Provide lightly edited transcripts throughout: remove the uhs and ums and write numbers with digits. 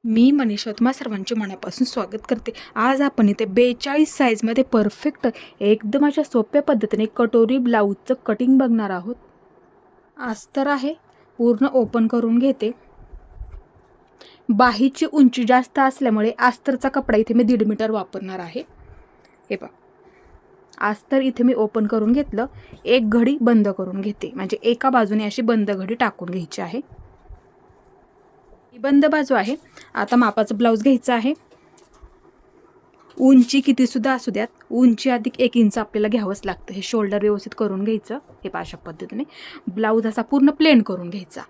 मी मनीषा तुम्हा सर्वांचे मनापासून स्वागत करते. आज आपण इथे 42 साईजमध्ये परफेक्ट एकदम अशा सोप्या पद्धतीने कटोरी ब्लाऊजचं कटिंग बघणार आहोत. अस्तर आहे, पूर्ण ओपन करून घेते. बाहीची उंची जास्त असल्यामुळे अस्तरचा कपडा इथे मी 1.5 मीटर वापरणार आहे. हे पहा, अस्तर इथे मी ओपन करून घेतलं. एक घडी बंद करून घेते, म्हणजे एका बाजूने अशी बंद घडी टाकून घ्यायची आहे. ही बंद बाजू आहे. आता मापाचं ब्लाऊज घ्यायचं आहे. उंची किती सुद्धा असू द्यात, उंची अधिक 1 इंच आपल्याला घ्यावंच लागतं. हे शोल्डर व्यवस्थित करून घ्यायचं. हे अशा पद्धतीने ब्लाऊज असा पूर्ण प्लेन करून घ्यायचा.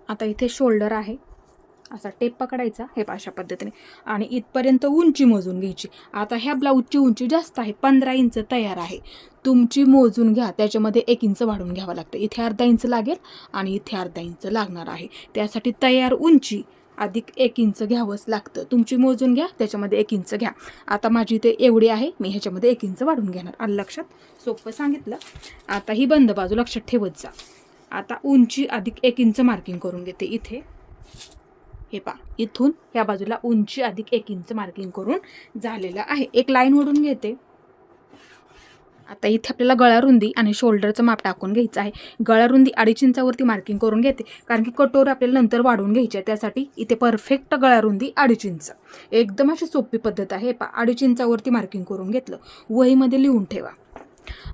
आता इथे शोल्डर आहे, असा टेप पकडायचा. हे अशा पद्धतीने आणि इथपर्यंत उंची मोजून घ्यायची. आता ह्या ब्लाऊजची उंची जास्त आहे, 15 इंच तयार आहे. तुमची मोजून घ्या, त्याच्यामध्ये 1 इंच वाढून घ्यावं लागतं. इथे अर्धा इंच लागेल आणि इथे अर्धा इंच लागणार आहे. त्यासाठी तयार उंची अधिक 1 इंच घ्यावंच लागतं. तुमची मोजून घ्या, त्याच्यामध्ये 1 इंच घ्या. आता माझी इथे एवढी आहे, मी ह्याच्यामध्ये 1 इंच वाढून घेणार. आलं लक्षात? सोपं सांगितलं. आता ही बंद बाजू लक्षात ठेवत जा. आता उंची अधिक 1 इंच मार्किंग करून घेते इथे. हे पहा, इथून ह्या बाजूला उंची अधिक 1 इंच मार्किंग करून झालेलं आहे. एक लाईन ओढून घेते. आता इथे आपल्याला गळारुंदी आणि शोल्डरचं माप टाकून घ्यायचं आहे. गळारुंदी 2.5 इंचावरती मार्किंग करून घेते, कारण की कटोरी आपल्याला नंतर वाढवून घ्यायची आहे. त्यासाठी इथे परफेक्ट गळारुंदी 2.5 इंच. एकदम अशी सोपी पद्धत आहे. 2.5 इंचावरती मार्किंग करून घेतलं. वहीमध्ये लिहून ठेवा.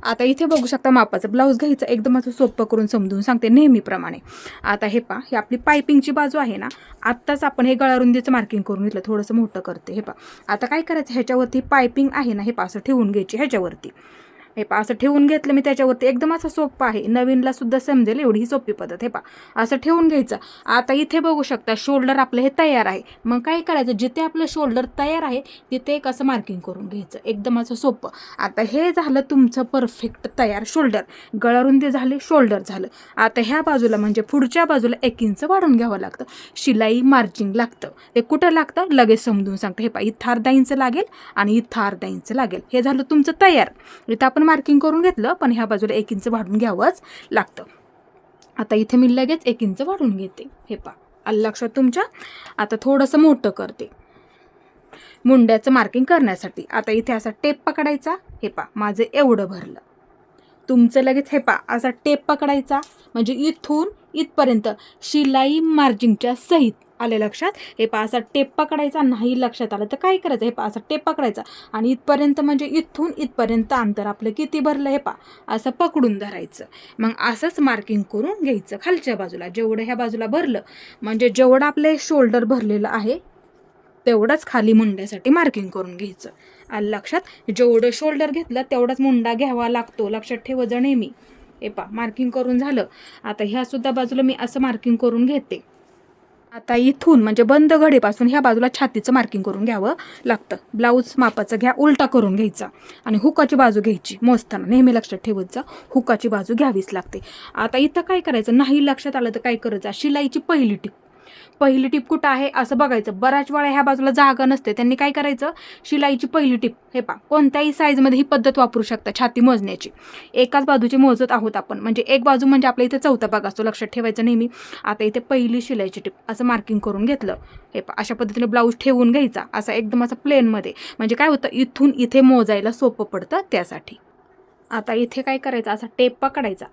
आता इथे बघू शकता, मापाचं ब्लाऊज घ्यायचं. एकदम असं सोपं करून समजून सांगते नेहमीप्रमाणे. आता हे पहा, ही आपली पायपिंगची बाजू आहे ना. आत्ताच आपण हे गळारुंदीचं मार्किंग करून घेतलं. थोडंसं मोठं करते. हे पहा, आता काय करायचं, ह्याच्यावरती पायपिंग आहे ना, हे असं ठेवून घ्यायची. ह्याच्यावरती हे पहा, असं ठेवून घेतलं मी त्याच्यावरती. एकदम असं सोपं आहे, नवीनला सुद्धा समजेल एवढी ही सोपी पद्धत. हे पहा, असं ठेवून घ्यायचं. आता इथे बघू शकता, शोल्डर आपलं हे तयार आहे. मग काय करायचं, जिथे आपलं शोल्डर तयार आहे तिथे एक असं मार्किंग करून घ्यायचं. एकदम असं सोपं. आता हे झालं तुमचं परफेक्ट तयार शोल्डर. गळारुंदी झाली, शोल्डर झालं. आता ह्या बाजूला म्हणजे पुढच्या बाजूला 1 इंच वाढून घ्यावं लागतं. शिलाई मार्जिंग लागतं. ते कुठं लागतं लगेच समजून सांगतं. हे पहा, इथं अर्धा इंच लागेल आणि इथं अर्धा इंच लागेल. हे झालं तुमचं तयार. इथं आपण मार्किंग करून घेतलं, पण ह्या बाजूला 1 इंच वाढून घ्यावंच लागतं. आता इथे मी लगेच 1 इंच वाढून घेते. हे पहा, आलं लक्षात तुमच्या? आता थोडंसं मोठं करते मुंड्याचं मार्किंग करण्यासाठी. आता इथे असा टेप पकडायचा. हे पहा, माझं एवढं भरलं. तुमचं लगेच हे पहा, असा टेप पकडायचा, म्हणजे इथून इथपर्यंत शिलाई मार्जिंगच्या सहित. आले लक्षात? हे पहा, असा टेप पकडायचा. नाही लक्षात आलं तर काय करायचं, हे पहा, असा टेप पकडायचा आणि इथपर्यंत म्हणजे इथून इथपर्यंत अंतर आपलं किती भरलं हे पहा, असं पकडून धरायचं. मग असंच मार्किंग करून घ्यायचं खालच्या बाजूला. जेवढं ह्या बाजूला भरलं, म्हणजे जेवढं आपलं शोल्डर भरलेलं आहे तेवढंच खाली मुंड्यासाठी मार्किंग करून घ्यायचं. आलं लक्षात? जेवढं शोल्डर घेतलं तेवढाच मुंडा घ्यावा लागतो. लक्षात ठेवायचं नेहमी. हे पहा, मार्किंग करून झालं. आता ह्या सुद्धा बाजूला मी असं मार्किंग करून घेते. आता इथून म्हणजे बंद घडीपासून ह्या बाजूला छातीचं मार्किंग करून घ्यावं लागतं. ब्लाऊज मापाचं घ्या, उलटा करून घ्यायचा आणि हुकाची बाजू घ्यायची. मोजताना नेहमी लक्षात ठेवत जा, हुकाची बाजू घ्यावीच लागते. आता इथं काय करायचं, नाही लक्षात आलं तर काय करायचं, शिलाईची पहिली टीप. पहिली टीप कुठं आहे असं बघायचं. बऱ्याच वेळा ह्या बाजूला जागा नसते, त्यांनी काय करायचं, शिलाईची पहिली टीप. हे पहा, कोणत्याही साईजमध्ये ही पद्धत वापरू शकता छाती मोजण्याची. एकाच बाजूची मोजत आहोत आपण, म्हणजे एक बाजू म्हणजे आपल्या इथे चौथा भाग असतो. लक्षात ठेवायचं नेहमी. आता इथे पहिली शिलाईची टीप असं मार्किंग करून घेतलं. हे पहा, अशा पद्धतीने ब्लाऊज ठेवून घ्यायचा, असा एकदम असा प्लेनमध्ये. म्हणजे काय होतं, इथून इथे मोजायला सोपं पडतं त्यासाठी. आता इथे काय करायचं, असा टेप पकडायचा.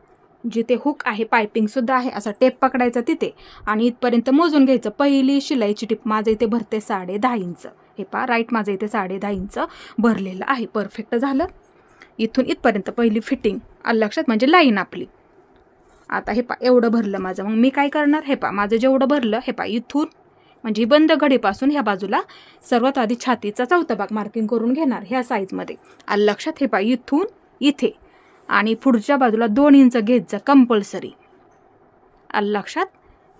जिथे हुक आहे, पायपिंग सुद्धा आहे, असा टेप पकडायचा तिथे आणि इथपर्यंत मोजून घ्यायचं. पहिली शिलाईची टीप माझं इथे भरते 10.5 इंच. हे पहा, राईट माझं इथे 10.5 इंच भरलेलं आहे. परफेक्ट झालं. इथून इथपर्यंत पहिली फिटिंग. आलं लक्षात? म्हणजे लाईन आपली. आता हे पहा, एवढं भरलं माझं. मग मी काय करणार, हे पहा, माझं जेवढं भरलं, हे पहा, इथून म्हणजे बंद घडीपासून ह्या बाजूला सर्वात आधी छातीचा चौथा भाग मार्किंग करून घेणार ह्या साईजमध्ये. आलं लक्षात? हे पहा, इथून इथे आणि पुढच्या बाजूला 2 इंच घेत जा कंपल्सरी. आलं लक्षात?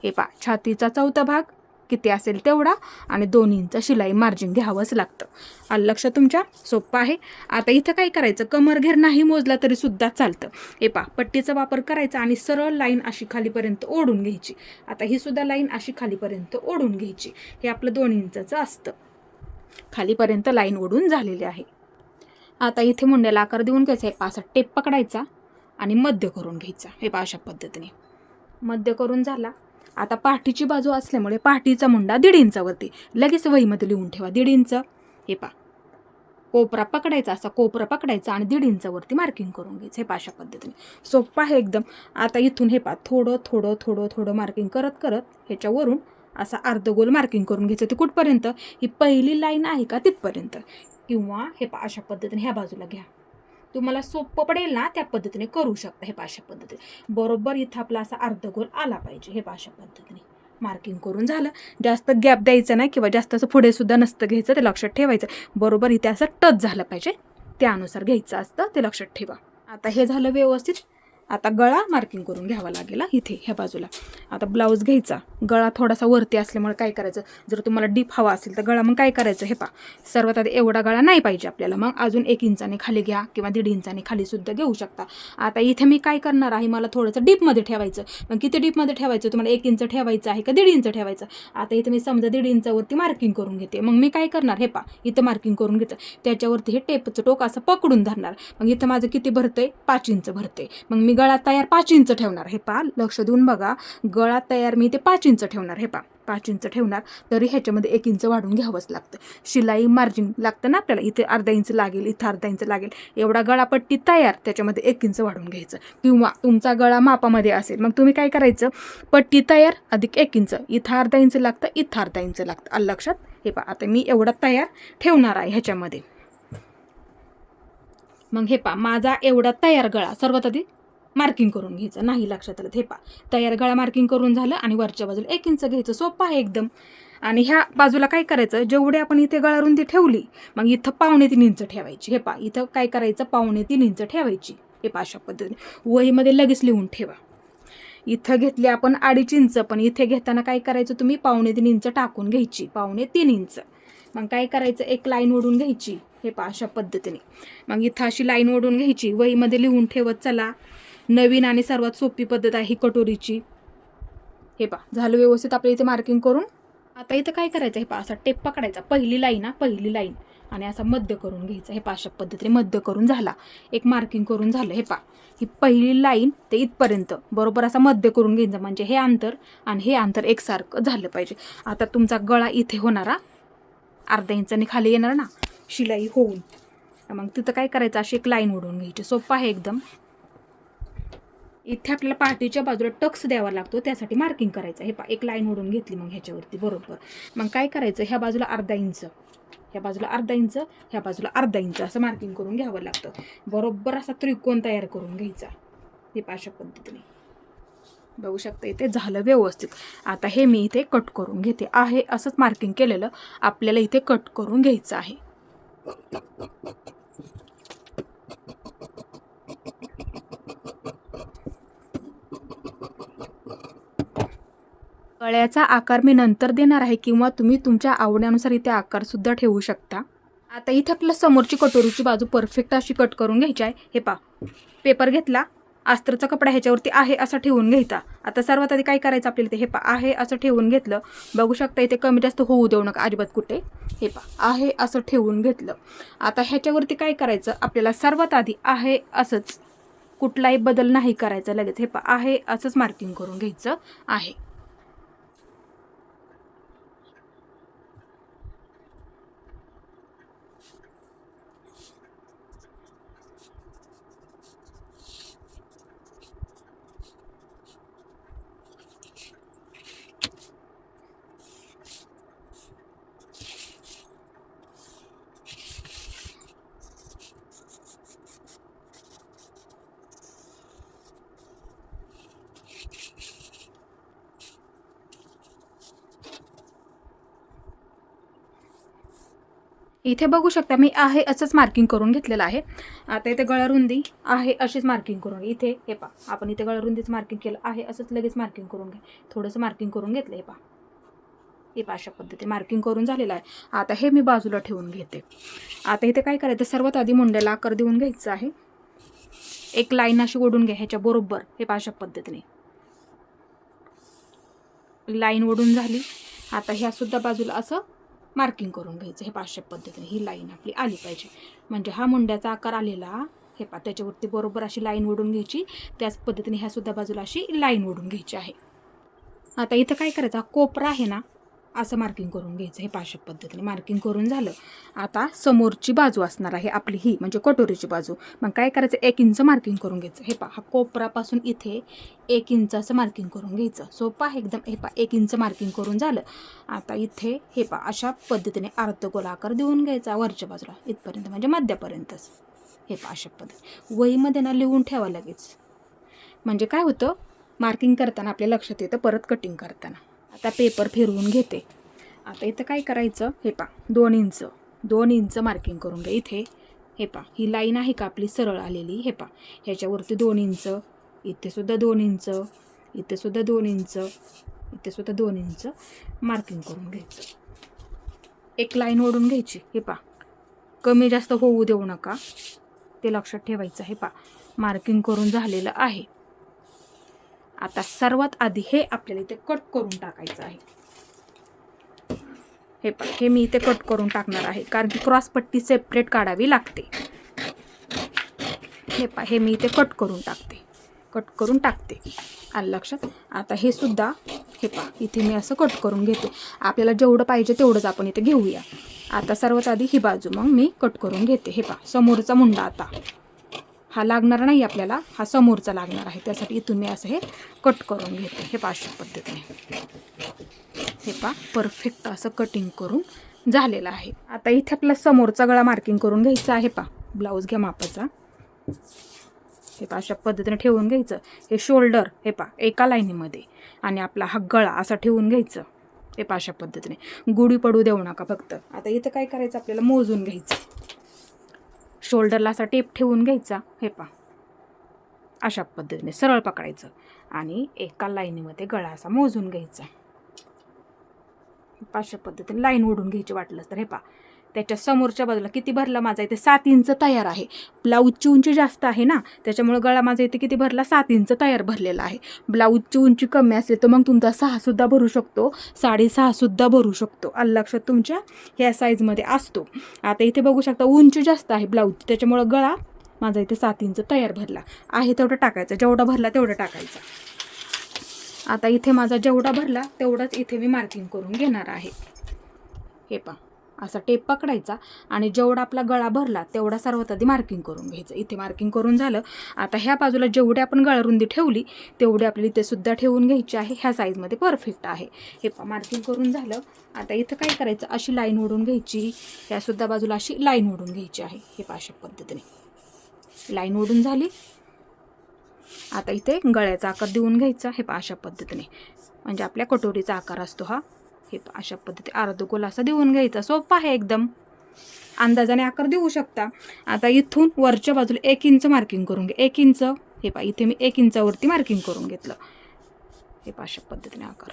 हे पहा, छातीचा चौथा भाग किती असेल तेवढा आणि 2 इंच शिलाई मार्जिन घ्यावंच लागतं. आलं लक्षात तुमच्या? सोपं आहे. आता इथं काय करायचं, कमर घेर नाही मोजला तरी सुद्धा चालतं. हे पहा, पट्टीचा वापर करायचा आणि सरळ लाईन अशी खालीपर्यंत ओढून घ्यायची. आता ही सुद्धा लाईन अशी खालीपर्यंत ओढून घ्यायची. हे आपलं 2 इंचचं असतं. खालीपर्यंत लाईन ओढून झालेली आहे. आता इथे मुंड्याला आकार देऊन घ्यायचा. हे असा टेप पकडायचा आणि मध्य करून घ्यायचा. हे अशा पद्धतीने मध्य करून झाला. आता पाठीची बाजू असल्यामुळे पाठीचा मुंडा 1.5 इंचावरती लगेच वहीमध्ये लिहून ठेवा. 1.5 इंच. हे पहा, कोपरा पकडायचा, असा कोपरा पकडायचा आणि 1.5 इंचावरती मार्किंग करून घ्यायचं. हे पहा, अशा पद्धतीने सोपं आहे एकदम. आता इथून हे पहा, थोडं थोडं थोडं थोडं मार्किंग करत करत ह्याच्यावरून असा अर्धगोल मार्किंग करून घ्यायचं. ते कुठपर्यंत? ही पहिली लाईन आहे का तिथपर्यंत. किंवा हे पहा, अशा पद्धतीने ह्या बाजूला घ्या. तुम्हाला सोपं पडेल ना त्या पद्धतीने करू शकता. हे पहा, अशा पद्धतीने बरोबर इथं आपला असा अर्धगोल आला पाहिजे. हे पहा, अशा पद्धतीने मार्किंग करून झालं. जास्त गॅप द्यायचं नाही किंवा जास्त असं पुढे सुद्धा नसतं घ्यायचं, ते लक्षात ठेवायचं. बरोबर इथे असं टच झालं पाहिजे, त्यानुसार घ्यायचं असतं, ते लक्षात ठेवा. आता हे झालं व्यवस्थित. आता गळा मार्किंग करून घ्यावा लागेल इथे ह्या बाजूला. आता ब्लाऊज घ्यायचा. गळा थोडासा वरती असल्यामुळे काय करायचं, जर तुम्हाला डीप हवा असेल तर गळा मग काय करायचं, हे पहा, सर्वात आधी एवढा गळा नाही पाहिजे आपल्याला, मग अजून 1 इंचाने खाली घ्या किंवा 1.5 इंचाने खाली सुद्धा घेऊ शकता. आता इथे मी काय करणार आहे, मला थोडंसं डीपमध्ये ठेवायचं. मग किती डीपमध्ये ठेवायचं तुम्हाला, 1 इंच ठेवायचं आहे का 1.5 इंच ठेवायचं. आता इथे मी समजा 1.5 इंचावरती मार्किंग करून घेते. मग मी काय करणार, हे पहा, इथं मार्किंग करून घेतं, त्याच्यावरती हे टेपचं टोक असं पकडून धरणार. मग इथं माझं किती भरतंय, 5 इंच भरते. मग मी गळा तयार 5 इंच ठेवणार. हे पहा, लक्ष देऊन बघा, गळा तयार मी ते 5 इंच ठेवणार. हे पहा, 5 इंच ठेवणार. तरी ह्याच्यामध्ये 1 इंच वाढून घ्यावंच लागतं. शिलाई मार्जिन लागतं ना आपल्याला, इथे अर्धा इंच लागेल, इथं अर्धा इंच लागेल. एवढा गळापट्टी तयार, त्याच्यामध्ये 1 इंच वाढून घ्यायचं. किंवा तुमचा गळा मापामध्ये असेल, मग तुम्ही काय करायचं, पट्टी तयार अधिक 1 इंच, इथं अर्धा इंच लागतं, इथं अर्धा इंच लागतं. आलं लक्षात. हे पहा, आता मी एवढा तयार ठेवणार आहे ह्याच्यामध्ये. मग हे पहा, माझा एवढा तयार गळा सर्वात आधी मार्किंग करून घ्यायचं. नाही लक्षात आलं, हे पहा, तयार गळा मार्किंग करून झालं आणि वरच्या बाजूला 1 इंच घ्यायचं. सोपं आहे एकदम. आणि ह्या बाजूला काय करायचं, जेवढे आपण इथे गळा रुंदी ठेवली, मग इथं 2.25 इंच ठेवायची. हे पहा, इथं काय करायचं, 2.25 इंच ठेवायची. हे पहा, अशा पद्धतीने वहीमध्ये लगेच लिहून ठेवा. इथं घेतली आपण 2.5 इंच, पण इथे घेताना काय करायचं, तुम्ही 2.25 इंच टाकून घ्यायची, 2.25 इंच. मग काय करायचं, एक लाईन ओढून घ्यायची. हे पहा, अशा पद्धतीने. मग इथं अशी लाईन ओढून घ्यायची, वहीमध्ये लिहून ठेवत चला. नवीन आणि सर्वात सोपी पद्धत आहे ही कटोरीची. हे पहा, झालं व्यवस्थित आपल्या इथे मार्किंग करून. आता इथं काय करायचं, हे पहा, असा टेप पकडायचा, पहिली लाईन आणि असा मध्य करून घ्यायचा. हे पहा, अशा पद्धतीने मध्य करून झाला, एक मार्किंग करून झालं. हे पहा, ही पहिली लाईन ते इथपर्यंत बरोबर असा मध्य करून घ्यायचं, म्हणजे हे अंतर आणि हे अंतर एकसारखं झालं पाहिजे. आता तुमचा गळा इथे होणारा अर्धा इंचाने खाली येणार ना शिलाई होऊन, मग तिथं काय करायचं, अशी एक लाईन ओढून घ्यायची. सोपं आहे एकदम. इथे आपल्याला पाठीच्या बाजूला टक्स द्यावा लागतो, त्यासाठी मार्किंग करायचं. हे पहा, एक लाईन ओढून घेतली मग ह्याच्यावरती बरोबर. मग काय करायचं, ह्या बाजूला अर्धा इंच, ह्या बाजूला अर्धा इंच, ह्या बाजूला अर्धा इंच असं मार्किंग करून घ्यावं लागतं. बरोबर असा त्रिकोण तयार करून घ्यायचा. हे पहा, अशा पद्धतीने बघू शकता. इथे झालं व्यवस्थित. आता हे मी इथे कट करून घेते. आहे असंच मार्किंग केलेलं आपल्याला इथे कट करून घ्यायचं आहे. गळ्याचा आकार मी नंतर देणार आहे, किंवा तुम्ही तुमच्या आवडीनुसार इथे आकार सुद्धा ठेवू शकता. आता इथे आपल्याला समोरची कटोरीची बाजू परफेक्ट अशी कट करून घ्यायची आहे. हे पहा, पेपर घेतला, अस्तरचा कपडा ह्याच्यावरती आहे असं ठेवून घ्यायचा. आता सर्वात आधी काय करायचं आपल्याला, ते हे पहा, आहे असं ठेवून घेतलं. बघू शकता इथे कमी जास्त होऊ देऊ नका अजिबात कुठे. हे पहा, आहे असं ठेवून घेतलं. आता ह्याच्यावरती काय करायचं आपल्याला, सर्वात आधी आहे असंच, कुठलाही बदल नाही करायचा लगेच. हे पहा, आहे असंच मार्किंग करून घ्यायचं आहे. इथे बघू शकता मी आहे असंच मार्किंग करून घेतलेलं आहे. आता इथे गळा रुंदी आहे अशीच मार्किंग करून इथे हे पहा, आपण इथे गळा रुंदीच मार्किंग केलं आहे असंच लगेच मार्किंग करून घ्या. थोडंसं मार्किंग करून घेतलं. हे पहा, हे पहा, अशा पद्धतीने मार्किंग करून झालेलं आहे. आता हे मी बाजूला ठेवून घेते. आता इथे काय करायचं, सर्वात आधी मुंड्याला आकार देऊन घ्यायचं आहे. एक लाईन अशी ओढून घ्या ह्याच्या बरोबर. हे पहा, अशा पद्धतीने लाईन ओढून झाली. आता ह्या सुद्धा बाजूला असं मार्किंग करून घ्यायचं. हे पाचशे पद्धतीने ही लाईन आपली आली पाहिजे, म्हणजे हा मुंड्याचा आकार आलेला. हे पहा, त्याच्यावरती बरोबर अशी लाईन ओढून घ्यायची. त्याच पद्धतीने ह्या सुद्धा बाजूला अशी लाईन ओढून घ्यायची आहे. आता इथं काय करायचं, कोपरा आहे ना असं मार्किंग करून घ्यायचं. हे अशा पद्धतीने मार्किंग करून झालं. आता समोरची बाजू असणार आहे आपली ही, म्हणजे कटोरीची बाजू. मग काय करायचं, 1 इंच मार्किंग करून घ्यायचं. हे हा कोपरापासून इथे 1 इंच असं मार्किंग करून घ्यायचं. सोपं आहे एकदम. हे 1 इंच मार्किंग करून झालं. आता इथे हे अशा पद्धतीने अर्धगोल आकार देऊन घ्यायचा वरच्या बाजूला इथपर्यंत, म्हणजे मध्यापर्यंतच. हे अशा पद्धती वहीमध्ये ना लिहून ठेवा लगेच, म्हणजे काय होतं मार्किंग करताना आपल्या लक्षात येतं परत कटिंग करताना. आता पेपर फिरवून घेते. आता इथं काय करायचं, हे 2 इंच मार्किंग करून घ्या. इथे हे ही लाईन आहे का आपली सरळ आलेली, हे ह्याच्यावरती 2 इंच, इथे सुद्धा 2 इंच, इथे सुद्धा 2 इंच, इथे सुद्धा 2 इंच मार्किंग करून घ्यायचं. एक लाईन ओढून घ्यायची. हे कमी जास्त होऊ देऊ नका, ते लक्षात ठेवायचं. हे मार्किंग करून झालेलं आहे. आता सर्वात आधी हे आपल्याला इथे कट करून टाकायचं आहे. हे मी इथे कट करून टाकणार आहे, कारण की क्रॉस पट्टी सेपरेट काढावी लागते. हे मी इथे कट करून टाकते. आलं लक्षात. आता हे सुद्धा इथे मी असं कट करून घेते. आपल्याला जेवढं पाहिजे तेवढंच आपण इथे घेऊया. आता सर्वात आधी ही बाजू मग मी कट करून घेते. हे समोरचा मुंडा आता हा लागणार नाही आपल्याला, हा समोरचा लागणार आहे. त्यासाठी इथून मी असं हे कट करून घेते. हे अशा पद्धतीने हे परफेक्ट असं कटिंग करून झालेलं आहे. आता इथे आपला समोरचा गळा मार्किंग करून घ्यायचा आहे. ब्लाऊज घ्या मापाचा. हे अशा पद्धतीने ठेवून घ्यायचं. हे शोल्डर एका लाईनीमध्ये आणि आपला हा गळा असा ठेवून घ्यायचं. हे अशा पद्धतीने गुढी पडू देऊ नका फक्त. आता इथं काय करायचं, आपल्याला मोजून घ्यायचं. शोल्डरला असा टेप ठेवून घ्यायचा. हे अशा पद्धतीने सरळ पकडायचं आणि एका लाईनीमध्ये गळा असा मोजून घ्यायचा. अशा पद्धतीने लाईन ओढून घ्यायची वाटलं तर. हे त्याच्या समोरच्या बाजूला किती भरला माझा इथे 7 इंच तयार आहे. ब्लाऊजची उंची जास्त आहे ना, त्याच्यामुळे गळा माझा इथे किती भरला, 7 इंच तयार भरलेला आहे. ब्लाऊजची उंची कमी असेल तर मग तुमचा 6 सुद्धा भरू शकतो, 6.5 सुद्धा भरू शकतो. लक्षात तुमच्या ह्या साईजमध्ये असतो. आता इथे बघू शकता उंची जास्त आहे ब्लाऊजची, त्याच्यामुळं गळा माझा इथे 7 इंच तयार भरला आहे. तेवढं टाकायचं, जेवढा भरला तेवढं टाकायचं. आता इथे माझा जेवढा भरला तेवढाच इथे मी मार्किंग करून घेणार आहे. हे असा टेप पकडायचा आणि जेवढा आपला गळा भरला तेवढा सर्वात आधी मार्किंग करून घ्यायचं. इथे मार्किंग करून झालं. आता ह्या बाजूला जेवढी आपण गळा रुंदी ठेवली तेवढी आपल्याला इथे सुद्धा ठेवून घ्यायची आहे. ह्या साईजमध्ये परफेक्ट आहे. हे मार्किंग करून झालं. आता इथं काय करायचं, अशी लाईन ओढून घ्यायची. ह्या सुद्धा बाजूला अशी लाईन ओढून घ्यायची आहे. हे अशा पद्धतीने लाईन ओढून झाली. आता इथे गळ्याचा आकार देऊन घ्यायचा. हे अशा पद्धतीने, म्हणजे आपल्या कटोरीचा आकार असतो हा. हे अशा पद्धतीने अर्धगोल असा देऊन घ्यायचा. सोपं आहे एकदम, अंदाजाने आकार देऊ शकता. आता इथून वरच्या बाजूला 1 इंच मार्किंग करून घ्या. 1 इंच. हे इथे मी 1 इंचावरती मार्किंग करून घेतलं. हे अशा पद्धतीने आकार,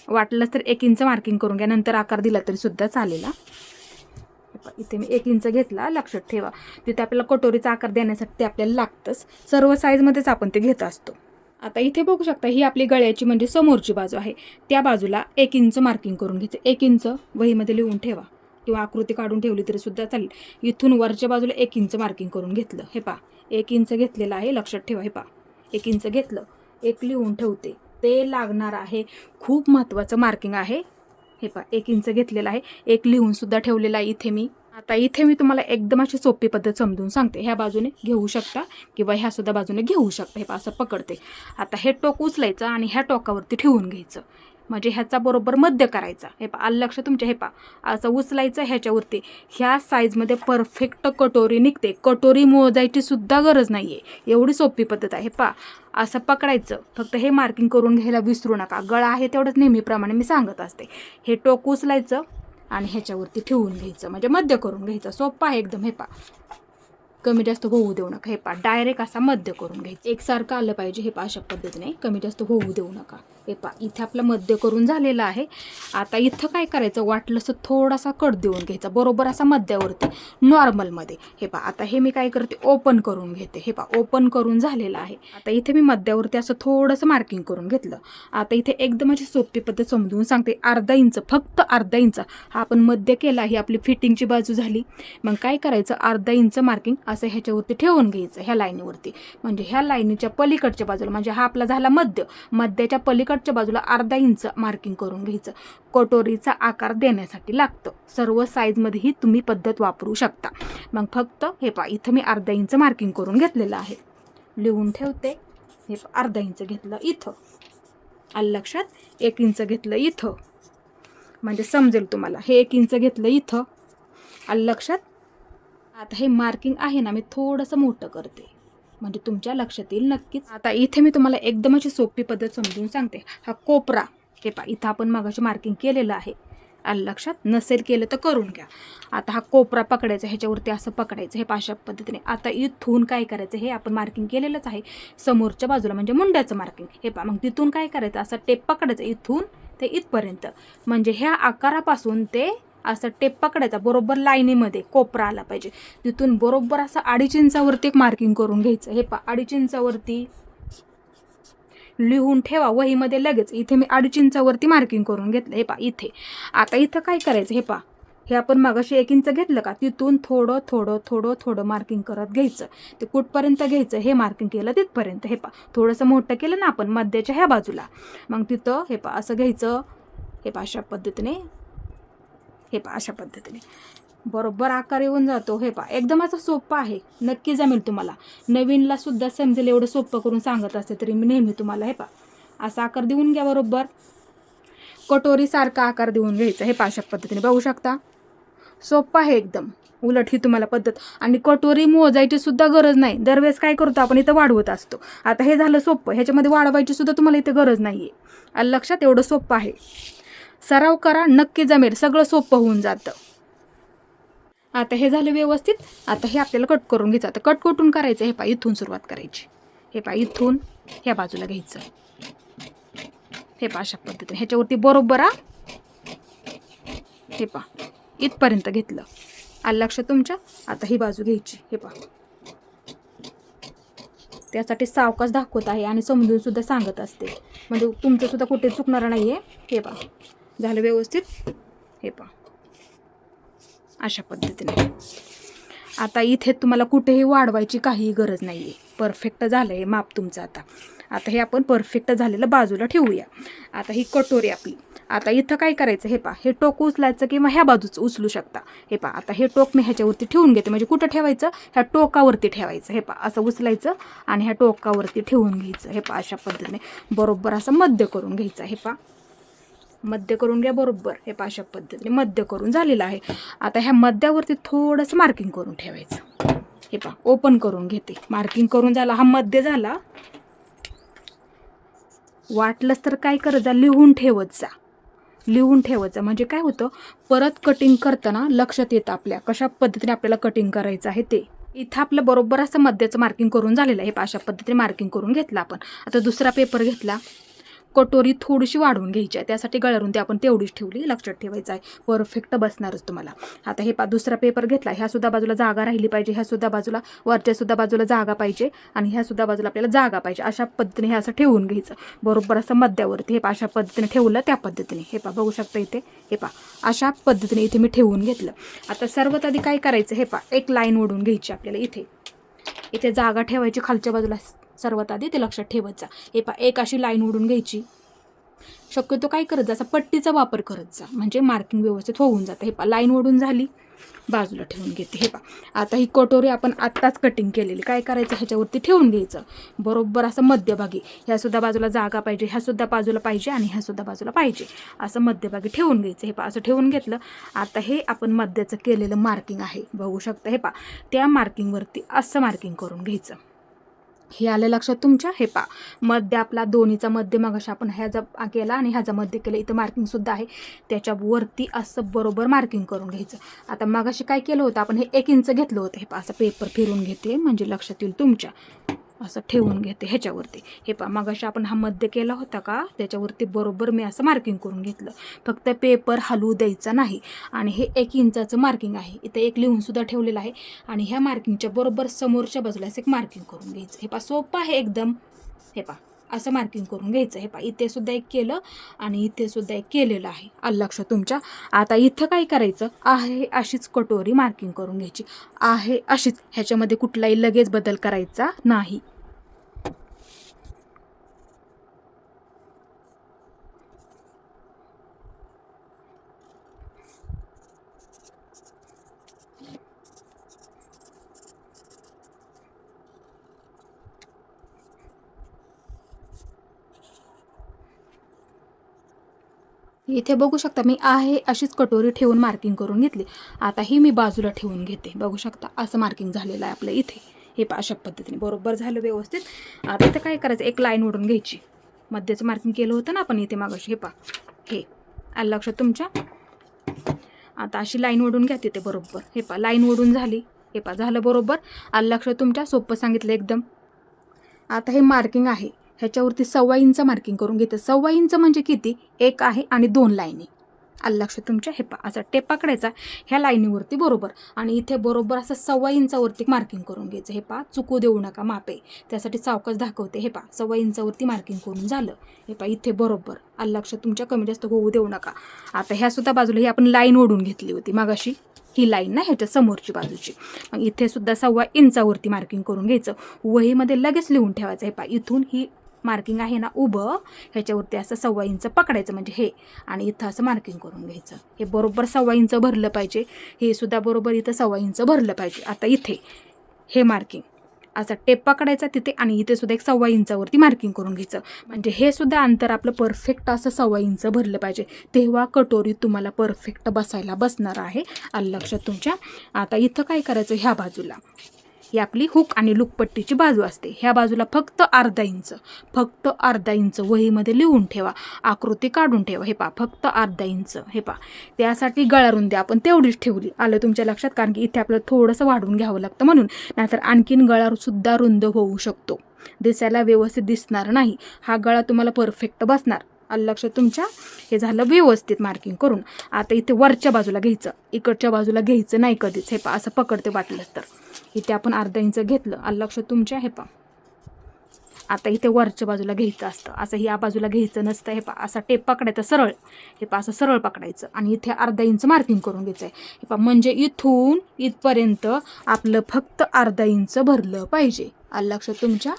वाटलंच तर 1 इंच मार्किंग करून घ्या, नंतर आकार दिला तरी सुद्धा चालेल. इथे मी 1 इंच घेतला. लक्षात ठेवा, तिथे आपल्याला कटोरीचा आकार देण्यासाठी ते आपल्याला लागतंच. सर्व साईजमध्येच आपण ते घेत असतो. आता इथे बघू शकता, ही आपली गळ्याची म्हणजे समोरची बाजू आहे. त्या बाजूला 1 इंच मार्किंग करून घ्यायचं. 1 इंच वहीमध्ये लिहून ठेवा किंवा आकृती काढून ठेवली तरी सुद्धा चालेल. इथून वरच्या बाजूला 1 इंच मार्किंग करून घेतलं. हे 1 इंच घेतलेलं आहे. लक्षात ठेवा. हे 1 इंच घेतलं. 1 लिहून ठेवते, ते लागणार आहे. खूप महत्त्वाचं मार्किंग आहे. हे 1 इंच घेतलेलं आहे. 1 लिहून सुद्धा ठेवलेलं आहे इथे मी. आता इथे मी तुम्हाला एकदम अशी सोपी पद्धत समजून सांगते. ह्या बाजूने घेऊ शकता किंवा ह्या सुद्धा बाजूने घेऊ शकता. हे असं पकडते. आता हे टोक उचलायचं आणि ह्या टोकावरती ठेवून घ्यायचं, म्हणजे ह्याचा बरोबर मध्य करायचा. हे लक्ष तुमच्या. हे असं उचलायचं ह्याच्यावरती. ह्या साईजमध्ये परफेक्ट कटोरी निघते. कटोरी मोजायची सुद्धा गरज नाही आहे, एवढी सोपी पद्धत आहे. असं पकडायचं. फक्त हे मार्किंग करून घ्यायला विसरू नका. गळा आहे तेवढंच नेहमीप्रमाणे मी सांगत असते. हे टोक उचलायचं आणि ह्याच्यावरती ठेवून घ्यायचं, म्हणजे मध्य करून घ्यायचं. सोपं आहे एकदम. हे कमी जास्त होऊ देऊ नका. हे डायरेक्ट असा मध्य करून घ्यायचं. एकसारखं आलं पाहिजे. हे अशा पद्धतीने कमी जास्त होऊ देऊ नका. हे इथे आपलं मध्य करून झालेलं आहे. आता इथं काय करायचं, वाटलंस थोडासा कट देऊन घ्यायचा बरोबर असा मध्यावरती नॉर्मलमध्ये. हे आता हे मी काय करते, ओपन करून घेते. हे ओपन करून झालेलं आहे. आता इथे मी मध्यावरती असं थोडंसं मार्किंग करून घेतलं. आता इथे एकदम अशी सोपी पद्धत समजून सांगते. अर्धा इंच, फक्त अर्धा इंच हा आपण मध्य केला. ही आपली फिटिंगची बाजू झाली. मग काय करायचं, अर्धा इंच मार्किंग असं ह्याच्यावरती ठेवून घ्यायचं ह्या लाईनीवरती. म्हणजे ह्या लाईनीच्या पलीकडच्या बाजूला, म्हणजे हा आपला झाला मध्य, मध्याच्या पलीकडच्या बाजूला अर्धा इंच मार्किंग करून घ्यायचं. कटोरीचा आकार देण्यासाठी लागतं. सर्व साईजमध्येही तुम्ही पद्धत वापरू शकता. मग फक्त हे पहा, इथं मी अर्धा इंच मार्किंग करून घेतलेलं आहे. लिहून ठेवते. हे अर्धा इंच घेतलं इथं, आलं लक्षात. 1 इंच घेतलं इथं, म्हणजे समजेल तुम्हाला. हे 1 इंच घेतलं इथं, आलं लक्षात. आता हे मार्किंग आहे ना, मी थोडंसं मोठं करते म्हणजे तुमच्या लक्षात येईल नक्कीच. आता इथे मी तुम्हाला एकदम अशी सोपी पद्धत समजून सांगते. हा कोपरा, हे पहा, इथं आपण मगाशी मार्किंग केलेलं आहे, आलं लक्षात. नसेल केलं तर करून घ्या. आता हा कोपरा पकडायचा, ह्याच्यावरती असं पकडायचं, हे अशा पद्धतीने. आता इथून काय करायचं, हे आपण मार्किंग केलेलंच आहे समोरच्या बाजूला, म्हणजे मुंड्याचं मार्किंग. हे पहा, मग तिथून काय करायचं, असं टेप पकडायचं इथून ते इथपर्यंत. म्हणजे ह्या आकारापासून ते असं टेप पकडायचा, बरोबर लाईनीमध्ये कोपरा आला पाहिजे. तिथून बरोबर असं 2.5 इंचावरती एक मार्किंग करून घ्यायचं. हे पहा, 2.5 इंचावरती लिहून ठेवा वहीमध्ये लगेच. इथे मी 2.5 इंचावरती मार्किंग करून घेतलं. हे पहा इथे. आता इथं काय करायचं, हे पहा, हे आपण मगाशी 1 इंच घेतलं का, तिथून थोडं थोडं थोडं थोडं मार्किंग करत घ्यायचं. ते कुठपर्यंत घ्यायचं, हे मार्किंग केलं तिथपर्यंत. हे पहा, थोडंसं मोठं केलं ना आपण मध्याच्या ह्या बाजूला, मग तिथं हे पहा असं घ्यायचं. हे पहा अशा पद्धतीने, हे पहा अशा पद्धतीने बरोबर आकार येऊन जातो. हे पहा, एकदम असं सोपं आहे, नक्की जमेल तुम्हाला. नवीनला सुद्धा समजेल एवढं सोपं करून सांगत असते तरी मी नेहमी तुम्हाला. हे पहा, असा आकार देऊन घ्या, बरोबर कटोरीसारखा आकार देऊन घ्यायचा. हे पहा अशा पद्धतीने, बघू शकता, सोपं आहे एकदम. उलट ही तुम्हाला पद्धत. आणि कटोरी मोजायची सुद्धा गरज नाही. दरवेळेस काय करतो आपण, इथं वाढवत असतो. आता हे झालं सोपं, ह्याच्यामध्ये वाढवायची सुद्धा तुम्हाला इथे गरज नाही आहे, आलं लक्षात. एवढं सोपं आहे, सराव करा, नक्की जमेल, सगळं सोपं होऊन जातं. आता हे झालं व्यवस्थित. आता हे आपल्याला कट करून घ्यायचं. आता कट कुठून करायचं, हे पहा, इथून सुरुवात करायची. हे पहा, इथून ह्या बाजूला घ्यायचं. हे पहा अशा पद्धतीने, ह्याच्यावरती बरोबर हे पहा इथपर्यंत घेतलं, आलं लक्षात तुमच्या. आता ही बाजू घ्यायची. हे पहा, त्यासाठी सावकाश दाखवत आहे आणि समजून सुद्धा सांगत असते, म्हणजे तुमचं सुद्धा कुठे चुकणार नाही आहे. हे पहा, झालं व्यवस्थित. हे पहा अशा पद्धतीने. आता इथे तुम्हाला कुठेही वाढवायची काही गरज नाही आहे, परफेक्ट झालं आहे माप तुमचं. आता हे आपण परफेक्ट झालेलं बाजूला ठेवूया. आता ही कटोरी आपली. आता इथं काय करायचं, हे पहा, हे टोक उचलायचं किंवा ह्या बाजूचं उचलू शकता. हे पहा, आता हे टोक मी ह्याच्यावरती ठेवून घेते. म्हणजे कुठं ठेवायचं, ह्या टोकावरती ठेवायचं. हे पहा, असं उचलायचं आणि ह्या टोकावरती ठेवून घ्यायचं. हे पहा अशा पद्धतीने बरोबर असं मध्य करून घ्यायचं. हे पहा, मध्य करून घ्या बरोबर. हे पहा अशा पद्धतीने मध्य करून झालेलं आहे. आता ह्या मध्यावरती थोडंसं मार्किंग करून ठेवायचं. हे पहा, ओपन करून घेते. मार्किंग करून झाला, हा मध्य झाला. वाटलंच तर काय करत जा, लिहून ठेवत जा, लिहून ठेवत जा. म्हणजे काय होतं, परत कटिंग करताना लक्षात येतं आपल्या कशा पद्धतीने आपल्याला कटिंग करायचं आहे ते. इथं आपलं बरोबर असं मध्याचं मार्किंग करून झालेलं आहे. अशा पद्धतीने मार्किंग करून घेतलं आपण. आता दुसरा पेपर घेतला. कटोरी थोडीशी वाढवून घ्यायची आहे, त्यासाठी गळ्यारून ते आपण तेवढीच ठेवली, लक्षात ठेवायचं आहे, परफेक्ट बसणारच तुम्हाला. आता हे दुसरा पेपर घेतला. ह्या सुद्धा बाजूला जागा राहिली पाहिजे, ह्या सुद्धा बाजूला, वरच्या सुद्धा बाजूला जागा पाहिजे आणि ह्या सुद्धा बाजूला आपल्याला जागा पाहिजे. अशा पद्धतीने हे असं ठेवून घ्यायचं बरोबर असं मध्यावरती. हे अशा पद्धतीने ठेवलं, त्या पद्धतीने. हे बघू शकता इथे. हे अशा पद्धतीने इथे मी ठेवून घेतलं. आता सर्वात आधी काय करायचं, हे एक लाईन ओढून घ्यायची आपल्याला. इथे जागा ठेवायची खालच्या बाजूला सर्वात आधी, ते लक्षात ठेवत जा. हे एक अशी लाईन ओढून घ्यायची. शक्यतो काय करत जा, असा पट्टीचा वापर करत जा, म्हणजे मार्किंग व्यवस्थित होऊन जातं. हे लाईन ओढून झाली, बाजूला ठेवून घेते. हे आता ही कटोरी आपण आत्ताच कटिंग केलेली, काय करायचं, ह्याच्यावरती ठेवून घ्यायचं बरोबर असं मध्यभागी. ह्या सुद्धा बाजूला जागा पाहिजे, ह्या सुद्धा बाजूला पाहिजे आणि ह्या सुद्धा बाजूला पाहिजे, असं मध्यभागी ठेवून घ्यायचं. हे असं ठेवून घेतलं. आता हे आपण मध्याचं केलेलं मार्किंग आहे, बघू शकता. हे त्या मार्किंगवरती असं मार्किंग करून घ्यायचं. हे आलं लक्षात तुमच्या. हे मध्य आपला दोन्हीचा मध्य मगाशी आपण ह्याचा केला आणि ह्याचा मध्य केलं. इथं मार्किंग सुद्धा आहे, त्याच्यावरती असं बरोबर मार्किंग करून घ्यायचं. आता मगाशी काय केलं होतं आपण, हे 1 इंच घेतलं होतं. हे असं पेपर फिरून घेते म्हणजे लक्षात येईल तुमच्या. असं ठेवून घेते ह्याच्यावरती. हे मगाशी आपण हा मध्य केला होता का, त्याच्यावरती बरोबर मी असं मार्किंग करून घेतलं. फक्त पेपर हलवू द्यायचा नाही. आणि हे 1 इंचाचं मार्किंग आहे, इथं एक लिहून सुद्धा ठेवलेलं आहे. आणि ह्या मार्किंगच्या बरोबर समोरच्या बाजूला एक मार्किंग करून घ्यायचं. हे सोपं आहे एकदम. हे असं मार्किंग करून घ्यायचं. हे पहा इथे सुद्धा एक केलं आणि इथे सुद्धा एक केलेलं आहे. आलं लक्षात तुमच्या. आता इथं काय करायचं आहे, अशीच कटोरी मार्किंग करून घ्यायची आहे अशीच. ह्याच्यामध्ये कुठलाही लगेच बदल करायचा नाही. इथे बघू शकता मी आहे अशीच कटोरी ठेवून मार्किंग करून घेतली. आता ही मी बाजूला ठेवून घेते. बघू शकता असं मार्किंग झालेलं आहे आपलं इथे. हे पहा अशा पद्धतीने बरोबर झालं व्यवस्थित. आता इथं काय करायचं, एक लाईन ओढून घ्यायची. मध्येचं मार्किंग केलं होतं ना आपण इथे मागाशी. हे पहा हे आलं लक्षात तुमच्या. आता अशी लाईन ओढून घ्या तिथे बरोबर. हे पहा लाईन ओढून झाली. हे पहा झालं बरोबर. आलं लक्षात तुमच्या. सोपं सांगितलं एकदम. आता हे मार्किंग आहे ह्याच्यावरती 1.25 इंच मार्किंग करून घेते. 1.25 इंच म्हणजे किती, 1 आहे आणि 2 लाईनी. आलं लक्षात तुमच्या. हे पहा असा टेप पकडायचा ह्या लाईनीवरती बरोबर आणि इथे बरोबर असं 1.25 इंचावरती मार्किंग करून घ्यायचं. हे पहा चुकू देऊ नका, मापे त्यासाठी सावकाश दाखवते. हे पहा 1.25 इंचावरती मार्किंग करून झालं. हे पहा इथे बरोबर. आलं लक्षात तुमच्या. कमी जास्त होऊ देऊ नका. आता ह्या सुद्धा बाजूला ही आपण लाईन ओढून घेतली होती मागाशी, ही लाईन ना ह्याच्या समोरची बाजूची. मग इथे सुद्धा 1.25 इंचावरती मार्किंग करून घ्यायचं. वहीमध्ये लगेच लिहून ठेवायचं. हे पहा इथून ही मार्किंग आहे ना उभं, ह्याच्यावरती असं 1.25 इंच पकडायचं म्हणजे हे, आणि इथं असं मार्किंग करून घ्यायचं. हे बरोबर 1.25 इंच भरलं पाहिजे. हे सुद्धा बरोबर इथं 1.25 इंच भरलं पाहिजे. आता इथे हे मार्किंग असा टेप पकडायचा तिथे आणि इथे सुद्धा एक 1.25 इंचावरती मार्किंग करून घ्यायचं. म्हणजे हे सुद्धा अंतर आपलं परफेक्ट असं 1.25 इंच भरलं पाहिजे. तेव्हा कटोरी तुम्हाला परफेक्ट बसणार आहे. आलं लक्षात तुमच्या. आता इथं काय करायचं, ह्या बाजूला ही आपली हुक आणि लुकपट्टीची बाजू असते. ह्या बाजूला फक्त अर्धा इंच वहीमध्ये लिहून ठेवा. आकृती काढून ठेवा. हे पहा फक्त अर्धा इंच. हे पहा त्यासाठी गळा रुंदी आपण तेवढीच ठेवली. आलं तुमच्या लक्षात. कारण की इथे आपल्याला थोडंसं वाढवून घ्यावं लागतं म्हणून, नाहीतर आणखीन गळा सुद्धा रुंद होऊ शकतो, दिसायला व्यवस्थित दिसणार नाही. हा गळा तुम्हाला परफेक्ट बसणार. आलं लक्षात तुमच्या. हे झालं व्यवस्थित मार्किंग करून. आता इथे वरच्या बाजूला घ्यायचं, इकडच्या बाजूला घ्यायचं नाही कधीच. हे पहा असं पकडते वाटलंच तर. इथे आपण अर्धा इंच घेतलं. आलं लक्षात तुमच्या. हे पहा आता इथे वरच्या बाजूला घ्यायचं असतं, असं या बाजूला घ्यायचं नसतं. हे पहा असा टेप पकडायचा सरळ. हे पहा असं सरळ पकडायचं आणि इथे अर्धा इंच मार्किंग करून घ्यायचं आहे. हे पहा म्हणजे इथून इथपर्यंत आपलं फक्त अर्धा इंच भरलं पाहिजे. आलं लक्षात तुमच्या.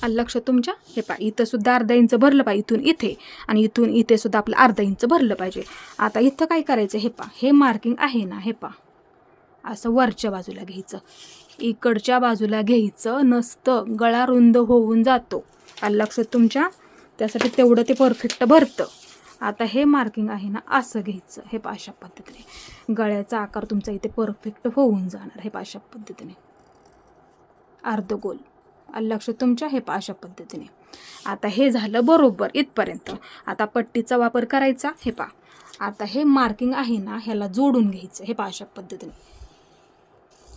आलं लक्षात तुमच्या. हे पहा इथं सुद्धा अर्धा इंच भरलं पाहिजे इथून इथे, आणि इथून इथे सुद्धा आपलं अर्धा इंच भरलं पाहिजे. आता इथं काय करायचं, हे पहा हे मार्किंग आहे ना, हे पहा असं वरच्या बाजूला घ्यायचं, इकडच्या बाजूला घ्यायचं नसतं. गळा रुंद होऊन जातो. आलं लक्षात तुमच्या. त्यासाठी तेवढं ते परफेक्ट भरतं. आता हे मार्किंग आहे ना असं घ्यायचं. हे पहा अशा पद्धतीने गळ्याचा आकार तुमचा इथे परफेक्ट होऊन जाणार. हे पहा अशा पद्धतीने अर्धगोल. आलं लक्षात तुमच्या. हे पहा अशा पद्धतीने. आता हे झालं बरोबर इथपर्यंत. आता पट्टीचा वापर करायचा. हे पहा आता हे मार्किंग आहे ना ह्याला जोडून घ्यायचं. हे पहा अशा पद्धतीने.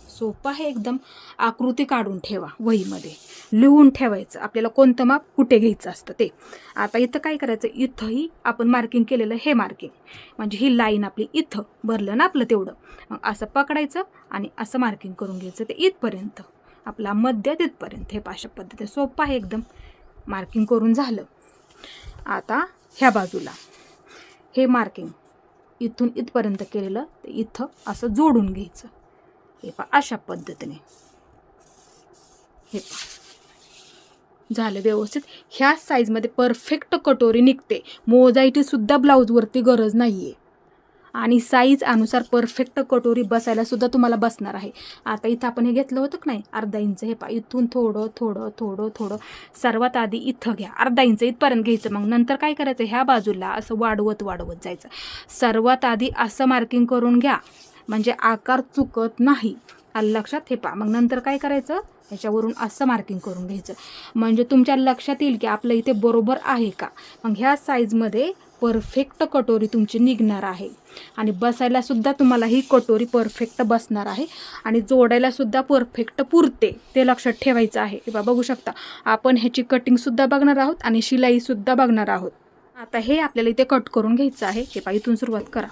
सोपं आहे एकदम. आकृती काढून ठेवा, वहीमध्ये लिहून ठेवायचं आपल्याला कोणतं माप कुठे घ्यायचं असतं ते. आता इथं काय करायचं, इथंही आपण मार्किंग केलेलं हे मार्किंग म्हणजे ही लाईन आपली इथं भरलं ना आपलं तेवढं. मग असं पकडायचं आणि असं मार्किंग करून घ्यायचं ते इथपर्यंत, आपला मध्य तिथपर्यंत. हे अशा पद्धतीने सोपं आहे एकदम. मार्किंग करून झालं. आता ह्या बाजूला हे मार्किंग इथून इथपर्यंत केलेलं ते इथं असं जोडून घ्यायचं. हे पहा अशा पद्धतीने. हे पहा झालं व्यवस्थित. ह्या साईजमध्ये परफेक्ट कटोरी निघते. मोजायची सुद्धा ब्लाऊजवरती गरज नाही आहे आणि साईज अनुसार परफेक्ट कटोरी बसायला सुद्धा तुम्हाला बसणार आहे. आता इथं आपण हे घेतलं होतं की नाही अर्धा इंच. हे पहा इथून थोडं थोडं थोडं थोडं सर्वात आधी इथं घ्या, अर्धा इंच इथपर्यंत घ्यायचं. मग नंतर काय करायचं, ह्या बाजूला असं वाढवत वाढवत जायचं. सर्वात आधी असं मार्किंग करून घ्या म्हणजे आकार चुकत नाही. आलं लक्षात. हे पहा मग नंतर काय करायचं, ह्याच्यावरून असं मार्किंग करून घ्यायचं म्हणजे तुमच्या लक्षात येईल की आपलं इथे बरोबर आहे का. मग ह्या साईजमध्ये परफेक्ट कटोरी तुमची निघणार आहे आणि बसायला सुद्धा तुम्हाला ही कटोरी परफेक्ट बसणार आहे आणि जोडायला सुद्धा परफेक्ट पुरते, ते लक्षात ठेवायचं आहे. हे बघू शकता आपण ह्याची कटिंगसुद्धा बघणार आहोत आणि शिलाईसुद्धा बघणार आहोत. आता हे आपल्याला इथे कट करून घ्यायचं आहे. हे पहा इथून सुरुवात करा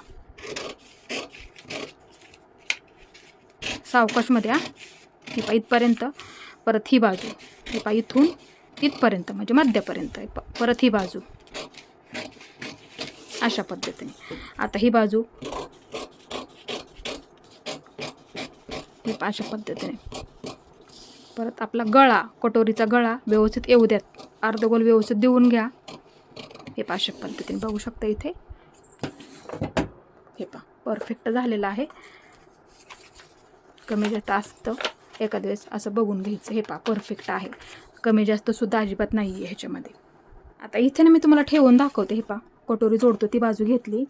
सावकाशमध्ये. हे पहा इथपर्यंत. परत ही बाजू, हे पहा इथून इथपर्यंत म्हणजे मध्यापर्यंत. परत ही बाजू अशा पद्धतीने. आता ही बाजू ही अशा पद्धतीने. परत आपला गळा, कटोरीचा गळा व्यवस्थित येऊ द्यात, अर्धगोल व्यवस्थित देऊन घ्या. हे पहा अशा पद्धतीने बघू शकता इथे. हे पहा परफेक्ट झालेलं आहे. कमी जास्त असतं एखाद्या वेळेस असं बघून घ्यायचं. हे पहा परफेक्ट आहे, कमी जास्त सुद्धा अजिबात नाही आहे ह्याच्यामध्ये. आता इथे ना मी तुम्हाला ठेवून दाखवते. हे पहा कटोरी जोडतो ती बाजू घेतली.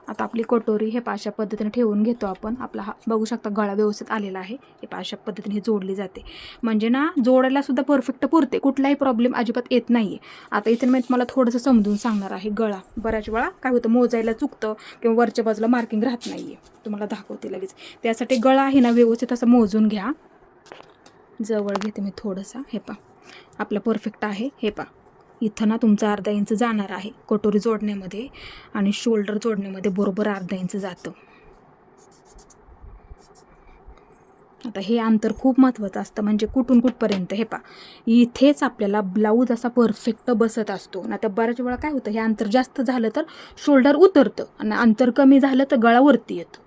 आता आपली कटोरी हे पहा अशा पद्धतीने ठेवून घेतो आपण. आपला हा बघू शकता गळा व्यवस्थित आलेला आहे. हे पहा अशा पद्धतीने ही जोडली जाते, म्हणजे ना जोडायला सुद्धा परफेक्ट पुरते, कुठलाही प्रॉब्लेम अजिबात येत नाही आहे. आता इथे मी तुम्हाला थोडंसं समजून सांगणार आहे. गळा बऱ्याच वेळा काय होतं, मोजायला चुकतं किंवा वरच्या बाजूला मार्किंग राहत नाही आहे. तुम्हाला दाखवते लगेच. त्यासाठी गळा आहे ना व्यवस्थित असं मोजून घ्या. जवळ घेते मी थोडंसं. हे पहा आपलं परफेक्ट आहे. हे पहा इथं ना तुमचं अर्धा इंच जाणार आहे कटोरी जोडण्यामध्ये, आणि शोल्डर जोडण्यामध्ये बरोबर अर्धा इंच जातं. आता हे अंतर खूप महत्त्वाचं असतं, म्हणजे कुठून कुठपर्यंत. हे पहा इथेच आपल्याला ब्लाऊज असा परफेक्ट बसत असतो. ना तर बऱ्याच वेळा काय होतं, हे अंतर जास्त झालं तर शोल्डर उतरतं आणि अंतर कमी झालं तर गळावरती येतं.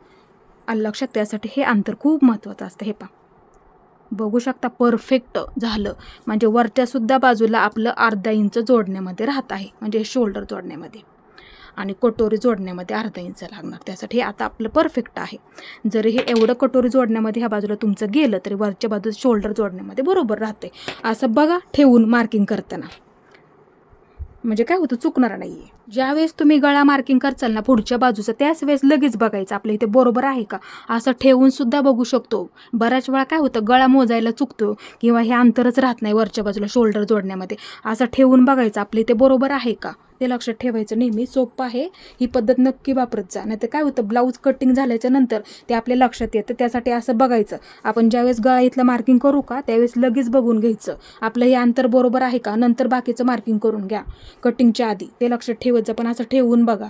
आलं लक्षात. त्यासाठी हे अंतर खूप महत्त्वाचं असतं. हे पहा बघू शकता परफेक्ट झालं, म्हणजे वरच्यासुद्धा बाजूला आपलं अर्धा इंच जोडण्यामध्ये राहत आहे, म्हणजे शोल्डर जोडण्यामध्ये, आणि कटोरी जोडण्यामध्ये अर्धा इंच लागणार. त्यासाठी हे आता आपलं परफेक्ट आहे. जरी हे एवढं कटोरी जोडण्यामध्ये ह्या बाजूला तुमचं गेलं तरी वरच्या बाजूला शोल्डर जोडण्यामध्ये बरोबर राहते. असं बघा ठेवून मार्किंग करताना, म्हणजे काय होतं, चुकणार नाही आहे. ज्यावेळेस तुम्ही गळा मार्किंग करचाल ना पुढच्या बाजूचं, त्याच वेळेस लगेच बघायचं आपल्या इथे बरोबर आहे का. असं ठेवून सुद्धा बघू शकतो. बऱ्याच वेळा काय होतं, गळा मोजायला चुकतो किंवा हे अंतरच राहत नाही वरच्या बाजूला शोल्डर जोडण्यामध्ये. असं ठेवून बघायचं आपल्या इथे बरोबर आहे का, ते लक्षात ठेवायचं नेहमी. सोपं आहे, ही पद्धत नक्की वापरत जा. नाही तर काय होतं, ब्लाऊज कटिंग झाल्याच्या नंतर ते आपल्या लक्षात येतं. त्यासाठी असं बघायचं आपण ज्यावेळेस गळा इथलं मार्किंग करू का त्यावेळेस लगेच बघून घ्यायचं आपलं हे अंतर बरोबर आहे का, नंतर बाकीचं मार्किंग करून घ्या कटिंगच्या आधी. ते लक्षात ठेवायचं, पण असं ठेवून बघा.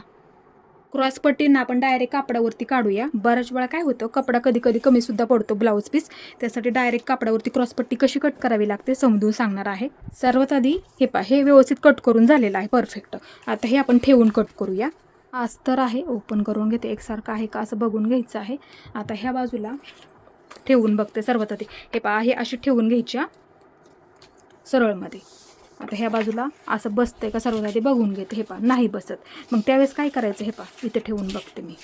क्रॉसपट्टींना आपण डायरेक्ट कापडावरती काढूया. बऱ्याच वेळा काय होतं, कपडा कधी कधी कमी सुद्धा पडतो ब्लाऊज पीस. त्यासाठी डायरेक्ट कापडावरती क्रॉसपट्टी कशी कट करावी लागते समजून सांगणार आहे. सर्वात आधी हे पहा, हे व्यवस्थित कट करून झालेलं आहे परफेक्ट. आता हे आपण ठेवून कट करूया. अस्तर आहे, ओपन करून घेते, एकसारखं आहे का असं बघून घ्यायचं आहे. आता ह्या बाजूला ठेवून बघते सर्वात आधी. हे पहा हे अशी ठेवून घ्यायच्या सरळमध्ये. आता ह्या बाजूला असं बसतंय का सर्वात आधी बघून घेते. हे पहा नाही बसत, मग त्यावेळेस काय करायचं, हे पहा इथे ठेवून बघते मी.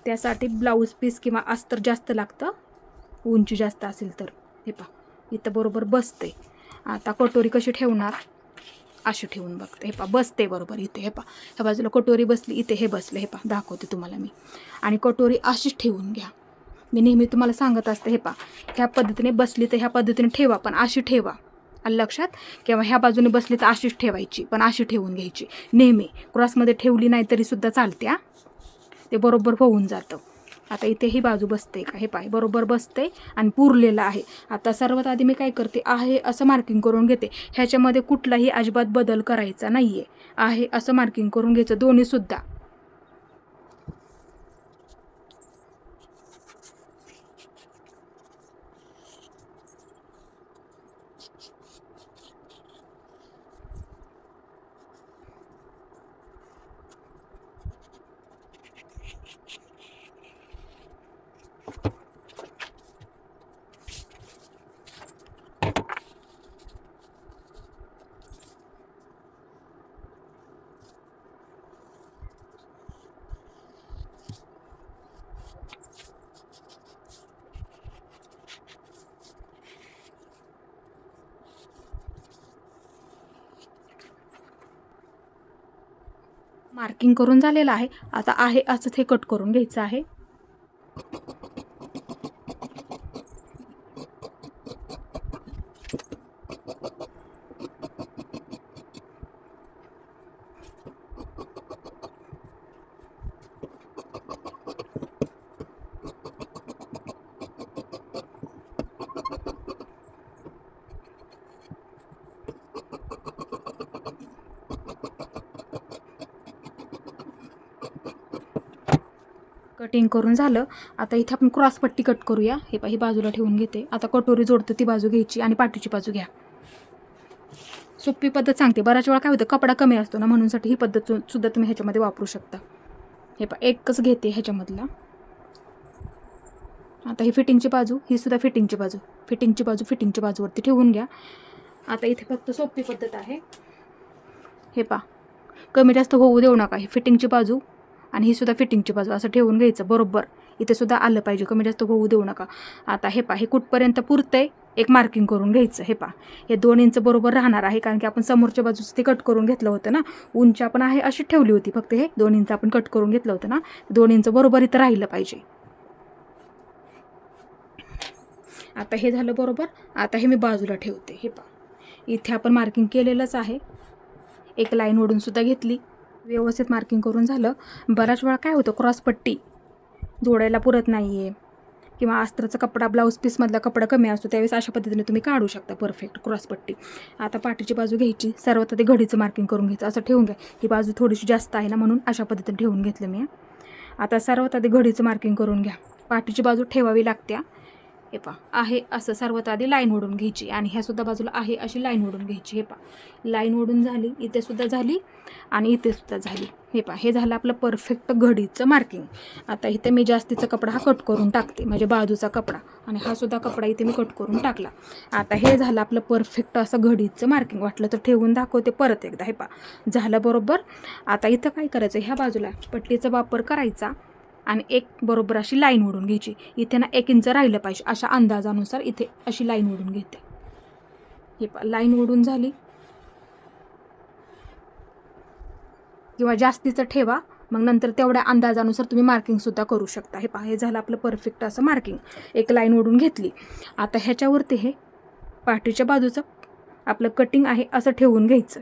त्यासाठी ब्लाऊज पीस किंवा अस्तर जास्त लागतं, उंची जास्त असेल तर. हे पहा इथं बरोबर बसते. आता कटोरी कशी ठेवणार, अशी ठेवून बघते. हे पहा बसते बरोबर इथे. हे पहा ह्या बाजूला कटोरी बसली, इथे हे बसले. हे पहा दाखवते तुम्हाला मी. आणि कटोरी अशीच ठेवून घ्या. मी नेहमी तुम्हाला सांगत असते, हे पहा ह्या पद्धतीने बसली तर ह्या पद्धतीने ठेवा, पण अशी ठेवा. आलं लक्षात. किंवा ह्या बाजूने बसली तर अशीच ठेवायची, पण अशी ठेवून घ्यायची नेहमी. क्रॉसमध्ये ठेवली नाही तरी सुद्धा चालते. ते बरोबर होऊन जातं. आता इथे ही बाजू बसते का, हे पाय बरोबर बसते आणि पुरलेलं आहे. आता सर्वात आधी मी काय करते, आहे असं मार्किंग करून घेते. ह्याच्यामध्ये कुठलाही अजिबात बदल करायचा नाही आहे असं मार्किंग करून घ्यायचं दोन्हीसुद्धा. मार्किंग करून झालेलं आहे. आता आहे असं हे कट करून घ्यायचं आहे. कटिंग करून झालं. आता इथे आपण क्रॉसपट्टी कट करूया. हे ही बाजूला ठेवून घेते. आता कटोरी जोडतो ती बाजू घ्यायची आणि पाठीची बाजू घ्या. सोपी पद्धत सांगते. बऱ्याच वेळा काय होतं, कपडा कमी असतो ना, म्हणूनसाठी ही पद्धत सुद्धा तुम्ही ह्याच्यामध्ये वापरू शकता. हे एकच घेते ह्याच्यामधला. आता ही फिटिंगची बाजू, ही सुद्धा फिटिंगची बाजू, फिटिंगची बाजूवरती ठेवून घ्या. आता इथे फक्त सोपी पद्धत आहे. हे कमी जास्त होऊ देऊ नका. ही फिटिंगची बाजू आणि ही सुद्धा फिटिंगची बाजू असं ठेवून घ्यायचं बरोबर. इथे सुद्धा आलं पाहिजे, कमी जास्त होऊ देऊ नका. आता हे कुठपर्यंत पुरतंय एक मार्किंग करून घ्यायचं. हे 2 इंच बरोबर राहणार आहे, कारण की आपण समोरच्या बाजूचं ते कट करून घेतलं होतं ना. उंची आपण आहे अशी ठेवली होती, फक्त हे 2 इंच आपण कट करून घेतलं होतं ना. 2 इंच बरोबर इथं राहिलं पाहिजे. आता हे झालं बरोबर. आता हे मी बाजूला ठेवते. इथे आपण मार्किंग केलेलंच आहे. एक लाईन ओढून सुद्धा घेतली. व्यवस्थित मार्किंग करून झालं. बऱ्याच वेळा काय होतं, क्रॉसपट्टी जोडायला पुरत नाही आहे किंवा अस्त्राचा कपडा, ब्लाऊज पीसमधला कपडा कमी असतो, त्यावेळेस अशा पद्धतीने तुम्ही काढू शकता परफेक्ट क्रॉसपट्टी. आता पाठीची बाजू घ्यायची. सर्वात आधी घडीचं मार्किंग करून घ्यायचं. असं ठेवून घ्या. ही बाजू थोडीशी जास्त आहे ना, म्हणून अशा पद्धतीने ठेवून घेतलं मी. आता सर्वात आधी घडीचं मार्किंग करून घ्या. पाठीची बाजू ठेवावी लागते. आहे असं सर्वात आधी लाईन ओढून घ्यायची आणि ह्या सुद्धा बाजूला आहे अशी लाईन ओढून घ्यायची. लाईन ओढून झाली. इथे सुद्धा झाली आणि इथे सुद्धा झाली. हे झालं आपलं परफेक्ट घडीचं मार्किंग. आता इथे मी जास्तीचा कपडा हा कट करून टाकते, म्हणजे बाजूचा कपडा, आणि हा सुद्धा कपडा इथे मी कट करून टाकला. आता हे झालं आपलं परफेक्ट असं घडीचं मार्किंग. वाटलं तर ठेवून दाखवते परत एकदा. झालं बरोबर. आता इथं काय करायचं, ह्या बाजूला पट्टीचा वापर करायचा आणि एक बरोबर अशी लाईन ओढून घ्यायची. इथे ना 1 इंच राहिलं पाहिजे अशा अंदाजानुसार इथे अशी लाईन ओढून घेते. लाईन ओढून झाली किंवा जास्तीचं ठेवा, मग नंतर तेवढ्या अंदाजानुसार तुम्ही मार्किंगसुद्धा करू शकता. हे झालं आपलं परफेक्ट असं मार्किंग. एक लाईन ओढून घेतली. आता ह्याच्यावरती हे पाठीच्या बाजूचं आपलं कटिंग आहे असं ठेवून घ्यायचं.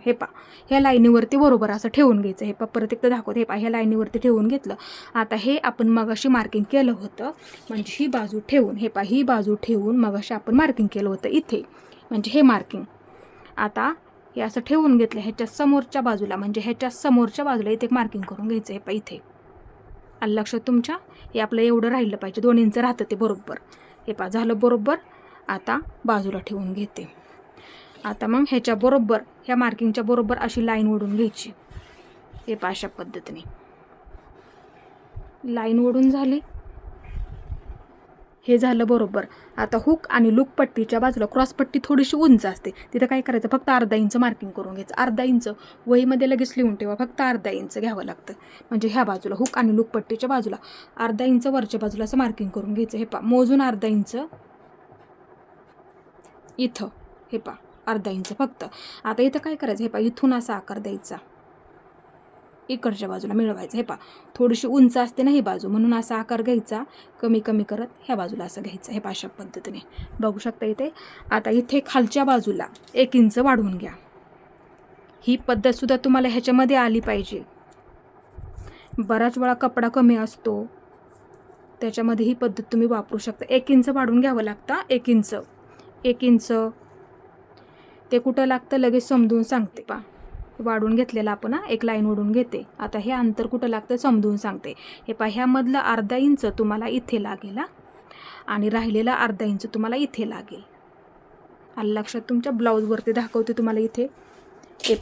ह्या लाईनीवरती बरोबर असं ठेवून घ्यायचं. परत एकदा दाखवते. ह्या लाईनीवरती ठेवून घेतलं. आता हे आपण मगाशी मार्किंग केलं होतं, म्हणजे ही बाजू ठेवून, ही बाजू ठेवून मगाशी आपण मार्किंग केलं होतं इथे, म्हणजे हे मार्किंग. आता हे असं ठेवून घेतलं. ह्याच्या समोरच्या बाजूला, म्हणजे ह्याच्या समोरच्या बाजूला इथे एक मार्किंग करून घ्यायचं. इथे आलं लक्षात तुमच्या. हे आपलं एवढं राहिलं पाहिजे. 2 इंच राहतं ते बरोबर. झालं बरोबर. आता बाजूला ठेवून घेते. आता मग ह्याच्या बरोबर, ह्या मार्किंगच्या बरोबर अशी लाईन ओढून घ्यायची. अशा पद्धतीने लाईन ओढून झाली. हे झालं बरोबर. आता हुक आणि लूक पट्टीच्या बाजूला क्रॉसपट्टी थोडीशी उंच असते, तिथं काय करायचं, फक्त अर्धा इंच मार्किंग करून घ्यायचं. अर्धा इंच वहीमध्ये लगेच लिहून ठेवा. फक्त अर्धा इंच घ्यावं लागतं. म्हणजे ह्या बाजूला हुक आणि लूक पट्टीच्या बाजूला अर्धा इंच वरच्या बाजूला असं मार्किंग करून घ्यायचं. मोजून अर्धा इंच इथं. अर्धा इंच फक्त. आता इथं काय करायचं, इथून असा आकार द्यायचा, इकडच्या बाजूला मिळवायचं. थोडीशी उंच असते ना ही बाजू, म्हणून असा आकार घ्यायचा, कमी कमी करत ह्या बाजूला असं घ्यायचं. अशा पद्धतीने बघू शकता इथे. आता इथे खालच्या बाजूला 1 इंच वाढवून घ्या. ही पद्धतसुद्धा तुम्हाला ह्याच्यामध्ये आली पाहिजे. बराच वेळा कपडा कमी असतो, त्याच्यामध्ये ही पद्धत तुम्ही वापरू शकता. 1 इंच वाढवून घ्यावं लागतं. 1 इंच ते कुठं लागतं लगेच समजून सांगते. वाढून घेतलेलं आपण एक लाईन ओढून घेते. आता हे अंतर कुठं लागतं समजून सांगते. ह्यामधलं अर्धा इंच तुम्हाला इथे लागेल आणि राहिलेला अर्धा इंच तुम्हाला इथे लागेल. आलं लक्षात तुमच्या. ब्लाऊजवरती दाखवते तुम्हाला इथे.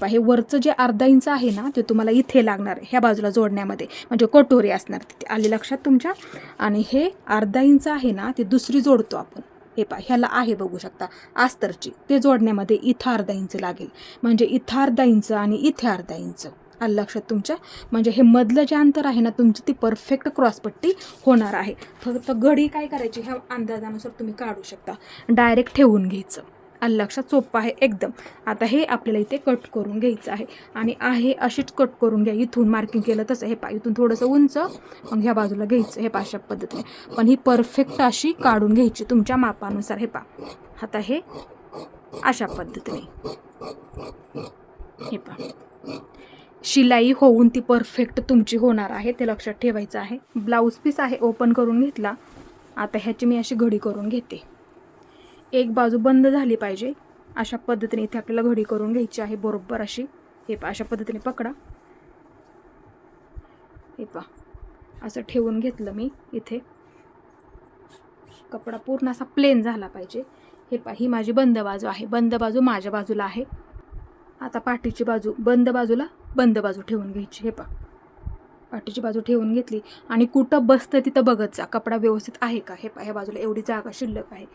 हे वरचं जे अर्धा इंच आहे ना, ते तुम्हाला इथे लागणार आहे ह्या बाजूला जोडण्यामध्ये, म्हणजे कटोरी असणार तिथे. आले लक्षात तुमच्या. आणि हे अर्धा इंच आहे ना, ते दुसरी जोडतो आपण. ह्याला आहे बघू शकता अस्तरची, ते जोडण्यामध्ये इथं अर्धा इंच लागेल, म्हणजे इथं अर्धा इंच आणि इथे अर्धा इंच. आलं लक्षात तुमच्या. म्हणजे हे मधलं जे अंतर आहे ना तुमची, ती परफेक्ट क्रॉसपट्टी होणार आहे. फक्त घडी काय करायची, ह्या अंदाजानुसार तुम्ही काढू शकता. डायरेक्ट ठेवून घ्यायचं. आलं लक्षात. सोपं आहे एकदम. आता हे आपल्याला इथे कट करून घ्यायचं आहे आणि आहे अशीच कट करून घ्या. इथून मार्किंग केलं तसं इथून थोडंसं उंच, मग ह्या बाजूला घ्यायचं. अशा पद्धतीने. पण ही परफेक्ट अशी काढून घ्यायची तुमच्या मापानुसार. आता हे अशा पद्धतीने शिलाई होऊन ती परफेक्ट तुमची होणार आहे, ते लक्षात ठेवायचं आहे. ब्लाऊज पीस आहे ओपन करून घेतला. आता ह्याची मी अशी घडी करून घेते. एक बाजू बंद झाली पाहिजे अशा पद्धतीने इथे आपल्याला घडी करून घ्यायची आहे बरोबर अशी. अशा पद्धतीने पकडा. असं ठेवून घेतलं मी इथे. कपडा पूर्ण असा प्लेन झाला पाहिजे. हे पहा, ही माझी बंद बाजू आहे, बंद बाजू माझ्या बाजूला आहे. आता पाठीची बाजू बंद बाजूला बंद बाजू ठेवून घ्यायची. हे पहा, पाठीची बाजू ठेवून घेतली आणि कुठं बसतं तिथं बघत जा, कपडा व्यवस्थित आहे का. हे पहा, ह्या बाजूला एवढी जागा शिल्लक आहे,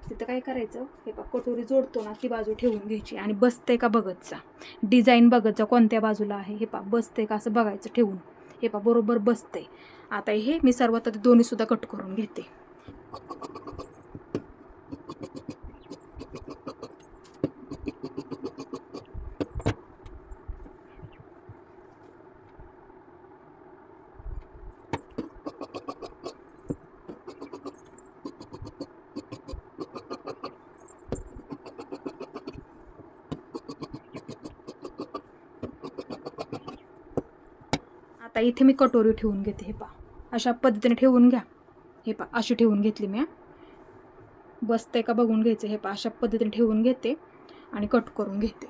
तिथं काय करायचं, हे पहा कटोरी जोडतो ना ती बाजू ठेवून घ्यायची आणि बसते का बघत जा, डिझाईन बघत जा कोणत्या बाजूला आहे. हे पहा, बसते का असं बघायचं ठेवून. हे पहा, बरोबर बसते. आता हे मी सर्वात आधी दोन्हीसुद्धा कट करून घेते. आता इथे मी कटोरी ठेवून घेते. हे पहा, अशा पद्धतीने ठेवून घ्या. हे पहा, अशी ठेवून घेतली मी. बसते का बघून घ्यायचं. हे पहा, अशा पद्धतीने ठेवून घेते आणि कट करून घेते.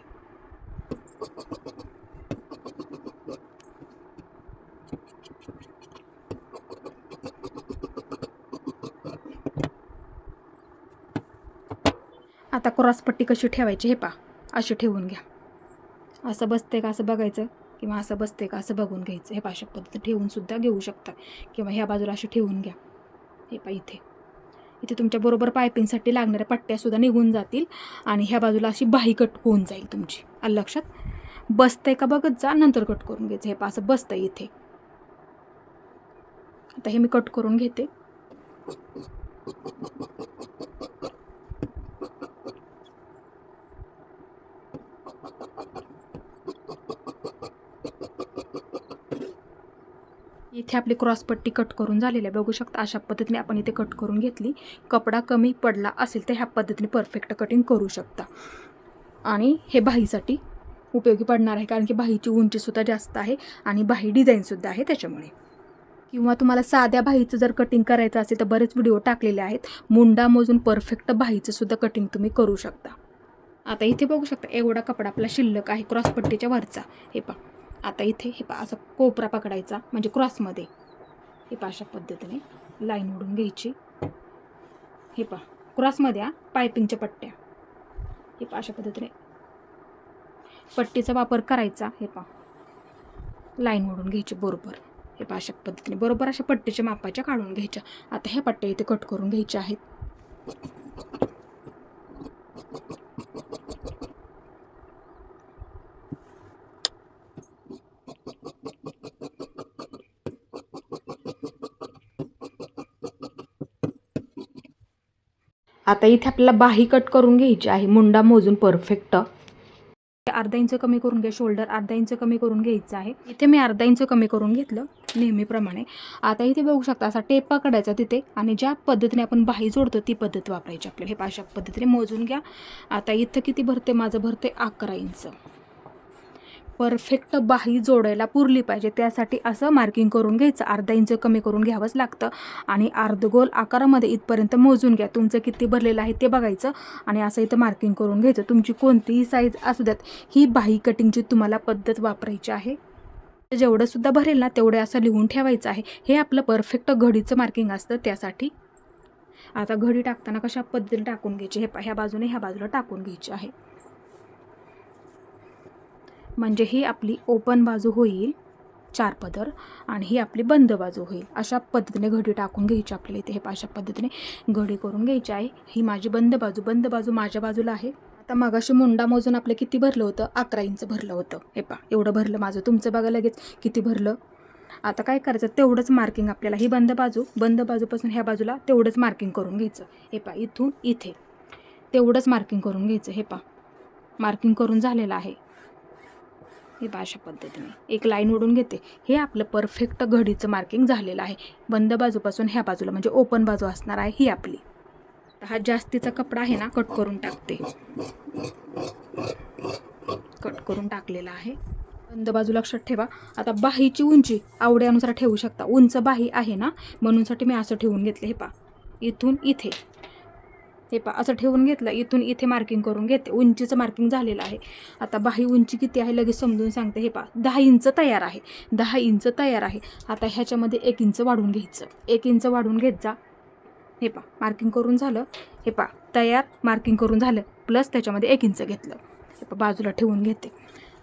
आता क्रॉसपट्टी कशी ठेवायची. हे पहा, अशी ठेवून घ्या. असं बसते का असं बघायचं किंवा असं बसते का असं बघून घ्यायचं. हे पहा, अशा पद्धतीने ठेवून सुद्धा घेऊ शकता किंवा ह्या बाजूला अशी ठेवून घ्या. हे पहा, इथे तुमच्या बरोबर पायपिंगसाठी लागणाऱ्या पट्ट्यासुद्धा निघून जातील आणि ह्या बाजूला अशी बाही कट होऊन जाईल तुमची. आलं लक्षात. बसतंय का बघत जा, नंतर कट करून घ्यायचं. हे पहा, असं बसतंय इथे. आता हे मी कट करून घेते. इथे आपली क्रॉसपट्टी कट करून झालेली आहे, बघू शकता. अशा पद्धतीने आपण इथे कट करून घेतली. कपडा कमी पडला असेल तर ह्या पद्धतीने परफेक्ट कटिंग करू शकता आणि हे बाहीसाठी उपयोगी पडणार आहे, कारण की बाहीची उंचीसुद्धा जास्त आहे आणि बाही डिझाईनसुद्धा आहे त्याच्यामुळे. किंवा तुम्हाला साध्या बाहीचं जर कटिंग करायचं असेल तर बरेच व्हिडिओ टाकलेले आहेत. मुंडा मोजून परफेक्ट बाहीचं सुद्धा कटिंग तुम्ही करू शकता. आता इथे बघू शकता, एवढा कपडा आपला शिल्लक आहे क्रॉसपट्टीच्या वरचा. हे पहा, आता इथे हे पहा, असं कोपरा पकडायचा म्हणजे क्रॉसमध्ये. हे पहा, अशा पद्धतीने लाईन ओढून घ्यायची. हे पहा, क्रॉसमध्ये पायपिंगच्या पट्ट्या. हे पहा, अशा पद्धतीने पट्टीचा वापर करायचा. हे पहा, लाईन ओढून घ्यायची बरोबर. हे पहा, अशा पद्धतीने बरोबर अशा पट्टीच्या मापाच्या काढून घ्यायच्या. आता ह्या पट्ट्या इथे कट करून घ्यायच्या आहेत. आता इथे आपल्याला बाही कट करून घ्यायची आहे, मुंडा मोजून परफेक्ट. अर्धा इंच कमी करून घ्या. शोल्डर अर्धा इंच कमी करून घ्यायचं आहे. इथे मी अर्धा इंच कमी करून घेतलं नेहमीप्रमाणे. आता इथे बघू शकता, असा टेप पकडायचा तिथे आणि ज्या पद्धतीने आपण बाही जोडतो ती पद्धत वापरायची आपल्याला. हे अशा पद्धतीने मोजून घ्या. आता इथं किती भरते, माझं भरते 11 इंच. परफेक्ट बाही जोडायला पुरली पाहिजे त्यासाठी असं मार्किंग करून घ्यायचं. अर्धा इंच कमी करून घ्यावंच लागतं आणि अर्धगोल आकारामध्ये इथपर्यंत मोजून घ्या. तुमचं किती भरलेलं आहे ते बघायचं आणि असं इथं मार्किंग करून घ्यायचं. तुमची कोणतीही साईज असू द्यात, ही बाही कटिंगची तुम्हाला पद्धत वापरायची आहे. जेवढं सुद्धा भरेल ना तेवढं असं लिहून ठेवायचं आहे. हे आपलं परफेक्ट घडीचं मार्किंग असतं त्यासाठी. आता घडी टाकताना कशा पद्धतीने टाकून घ्यायची. हे ह्या बाजूने ह्या बाजूला टाकून घ्यायची आहे, म्हणजे ही आपली ओपन बाजू होईल 4 पदर आणि ही आपली बंद बाजू होईल. अशा पद्धतीने घडी टाकून घ्यायची आपल्याला इथे. हे अशा पद्धतीने घडी करून घ्यायची आहे. ही माझी बंद बाजू माझ्या बाजूला आहे. आता मगाशी मुंडा मोजून आपलं किती भरलं होतं, 11 इंच भरलं होतं. हे पहा, एवढं भरलं माझं. तुमचं बघा लगेच किती भरलं. आता काय करायचं, तेवढंच मार्किंग आपल्याला ही बंद बाजूपासून ह्या बाजूला तेवढंच मार्किंग करून घ्यायचं. हे पहा, इथून इथे तेवढंच मार्किंग करून घ्यायचं. हे पहा, मार्किंग करून झालेलं आहे. हे पहा, अशा पद्धतीने एक लाईन ओढून घेते. हे आपलं परफेक्ट घडीचं मार्किंग झालेलं आहे. बंद बाजूपासून ह्या बाजूला म्हणजे ओपन बाजू असणार आहे ही आपली. हा जास्तीचा कपडा आहे ना, कट करून टाकते. कट करून टाकलेला आहे. बंद बाजू लक्षात ठेवा. आता बाहीची उंची आवड्यानुसार ठेवू शकता. उंच बाही आहे ना, म्हणूनसाठी मी असं ठेवून घेतलं. हे पहा, इथून इथे हे पहा असं ठेवून घेतलं. इथून इथे मार्किंग करून घेते. उंचीचं मार्किंग झालेलं आहे. आता बाही उंची किती आहे लगेच समजून सांगते. हे पहा 10 इंच तयार आहे. 10 इंच तयार आहे. आता ह्याच्यामध्ये 1 इंच वाढवून घ्यायचं. 1 इंच वाढवून घेत जा. हे पहा मार्किंग करून झालं. हे पहा तयार मार्किंग करून झालं प्लस त्याच्यामध्ये 1 इंच घेतलं. हे पहा बाजूला ठेवून घेते.